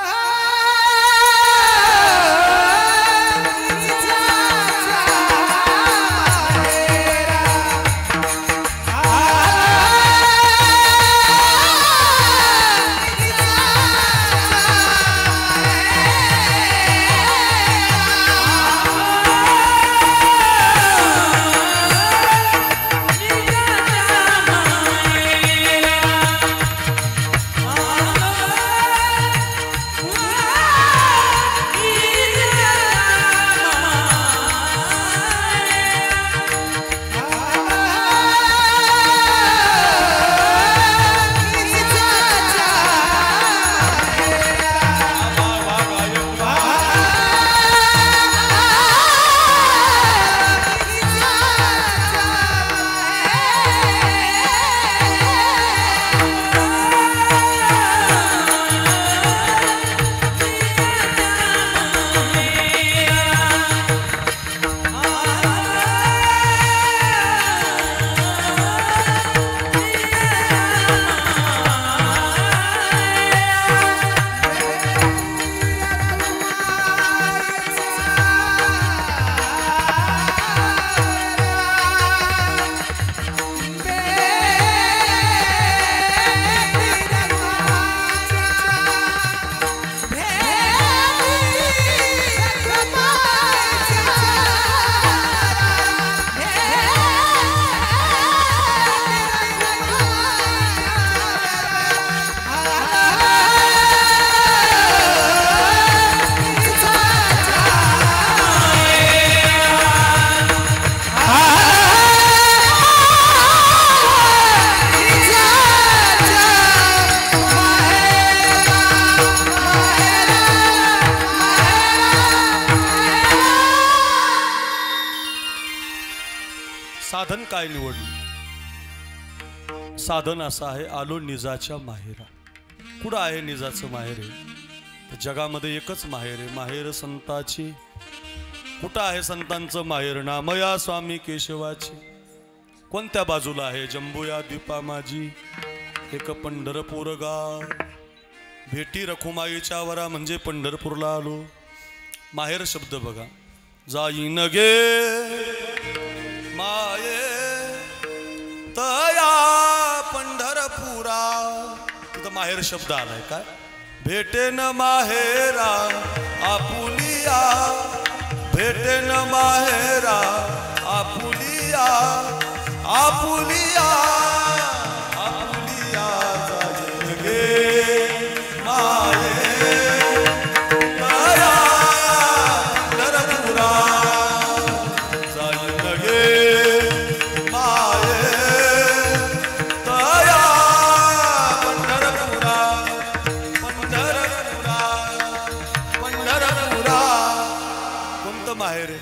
साधन काय निवडलं? साधन असं आहे, आलो निजाच्या माहेरा. कुठं आहे निजाचं माहेर? आहे जगामध्ये एकच माहेर आहे, माहेर संताची. कुठं आहे संतांचं माहेर? नामया स्वामी केशवाची. कोणत्या बाजूला आहे? जंबूया द्वीपा माझी एक पंढरपूर गाव. भेटी रखुमाईच्या वरा म्हणजे पंढरपूरला आलो. माहेर शब्द बघा, जाईन गे माये तया पंढरपुरा. तिथं माहेर शब्द आलाय. काय भेटेन माहेरा आपुलिया, भेटेन माहेरा आपुलिया, आपुलिया आपुलिया जाईन गे माये तया पंढरपुरा. जाईन गे माये तया पंढरपुरा, पंढरपुरा पंढरपुरा. कोणतं माहेर आहे?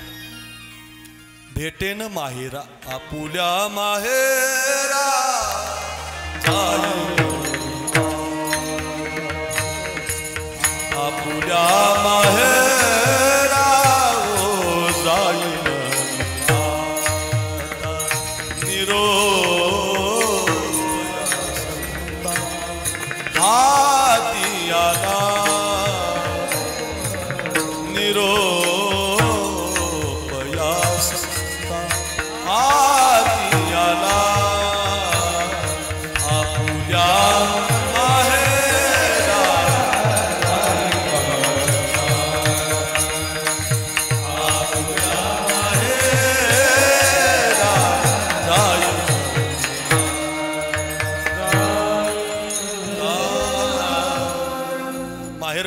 भेटेन माहेरा आपुल्या माहेरा. आपुल्या माहेरा ओ जाईन निरो हाती आला निरो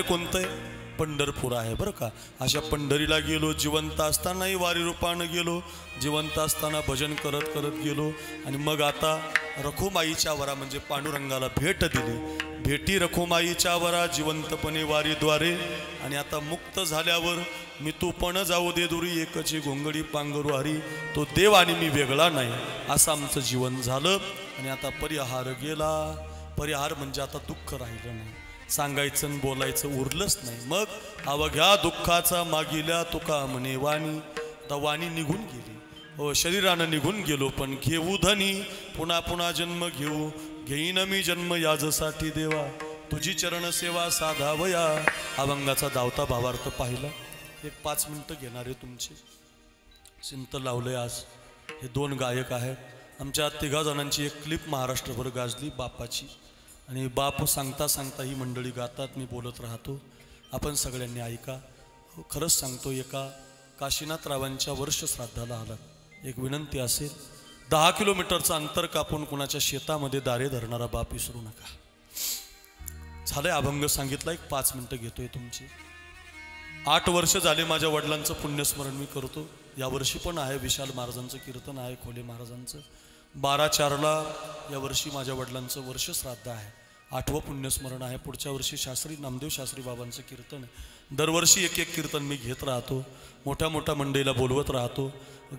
कोणतं आहे? पंढरपूर आहे बरं का. अशा पंढरीला गेलो, जिवंत असतानाही वारी रूपानं गेलो, जिवंत असताना भजन करत करत गेलो. आणि मग आता रखुमाईच्या वरा म्हणजे पांडुरंगाला भेट दिली. भेटी रखुमाईच्या वरा जिवंतपणे वारीद्वारे. आणि आता मुक्त झाल्यावर मी तू पण जाऊ दे दुरी एकची घोंगडी पांघरू हरी. तो देव आणि मी वेगळा नाही असं आमचं जीवन झालं. आणि आता परिहार गेला. परिहार म्हणजे आता दुःख राहिलं नाही, सांगायचं आणि बोलायचं उरलंच नाही. मग अवघ्या दुःखाचा मागिल्या तुका म्हणे वाणी. आता वाणी निघून गेली, हो शरीरानं निघून गेलो, पण घेऊ धनी पुन्हा पुन्हा जन्म घेऊ. घेईन मी जन्म याजसाठी देवा, तुझी चरण सेवा साधावया. अभंगाचा धावता भावार्थ पाहिला. एक 5 मिनटं घेणारे तुमचे सिंत लावले. आज हे 2 गायक आहेत. आमच्या 3 जणांची एक क्लिप महाराष्ट्रभर गाजली बापाची. आणि बाप सांगता सांगता ही मंडळी गातात, मी बोलत राहतो, आपण सगळ्यांनी ऐका. खरंच सांगतो, एका काशीनाथरावांच्या वर्ष श्राद्धाला आलात, एक विनंती असेल, 10 किलोमीटरचं अंतर कापून कुणाच्या शेतामध्ये दारे धरणारा बाप विसरू नका. झालंय अभंग सांगितला, एक 5 मिनटं घेतोय तुमची. 8 वर्ष झाले माझ्या वडिलांचं पुण्यस्मरण मी करतो. यावर्षी पण आहे, विशाल महाराजांचं कीर्तन आहे, खोले महाराजांचं. 12/4ला यावर्षी माझ्या वडिलांचं वर्ष श्राद्ध आहे, 8वं पुण्यस्मरण आहे. पुढच्या वर्षी शास्त्री नामदेव शास्त्री बाबांचं कीर्तन आहे. दरवर्षी एक एक कीर्तन मी घेत राहतो, मोठ्या मोठ्या मंडळीला बोलवत राहतो.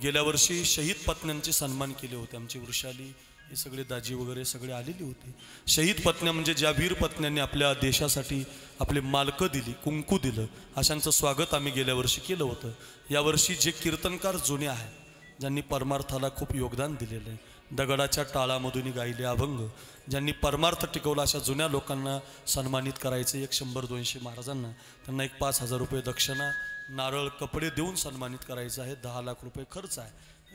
गेल्या वर्षी शहीद पत्न्यांचे सन्मान केले होते. आमची वृषाली हे सगळे दाजी वगैरे सगळे आलेले होते. शहीद पत्न्या म्हणजे ज्या वीर पत्न्यांनी आपल्या देशासाठी आपले मालकं दिली, कुंकू दिलं, अशांचं स्वागत आम्ही गेल्या वर्षी केलं होतं. यावर्षी जे कीर्तनकार जुने आहेत, ज्यांनी परमार्थाला खूप योगदान दिलेलं आहे, दगडाच्या टाळामधून गायले अभंग, ज्यांनी परमार्थ टिकवला, अशा जुन्या लोकांना सन्मानित करायचं. एक 100-200 महाराजांना, त्यांना एक 5,000 रुपये दक्षिणा, नारळ, कपडे देऊन सन्मानित करायचं आहे. 10 लाख रुपये खर्च आहे.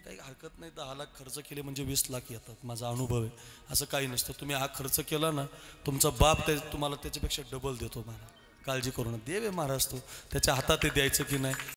काही हरकत नाही, 10 लाख खर्च केले म्हणजे 20 लाख येतात, माझा अनुभव आहे. असं काही नसतं. तुम्ही हा खर्च केला ना, तुमचा बाप तुम्हाला त्याच्यापेक्षा डबल देतो. मला काळजी करू नका. देव आहे महाराज तो, त्याच्या हातात ते द्यायचं की नाही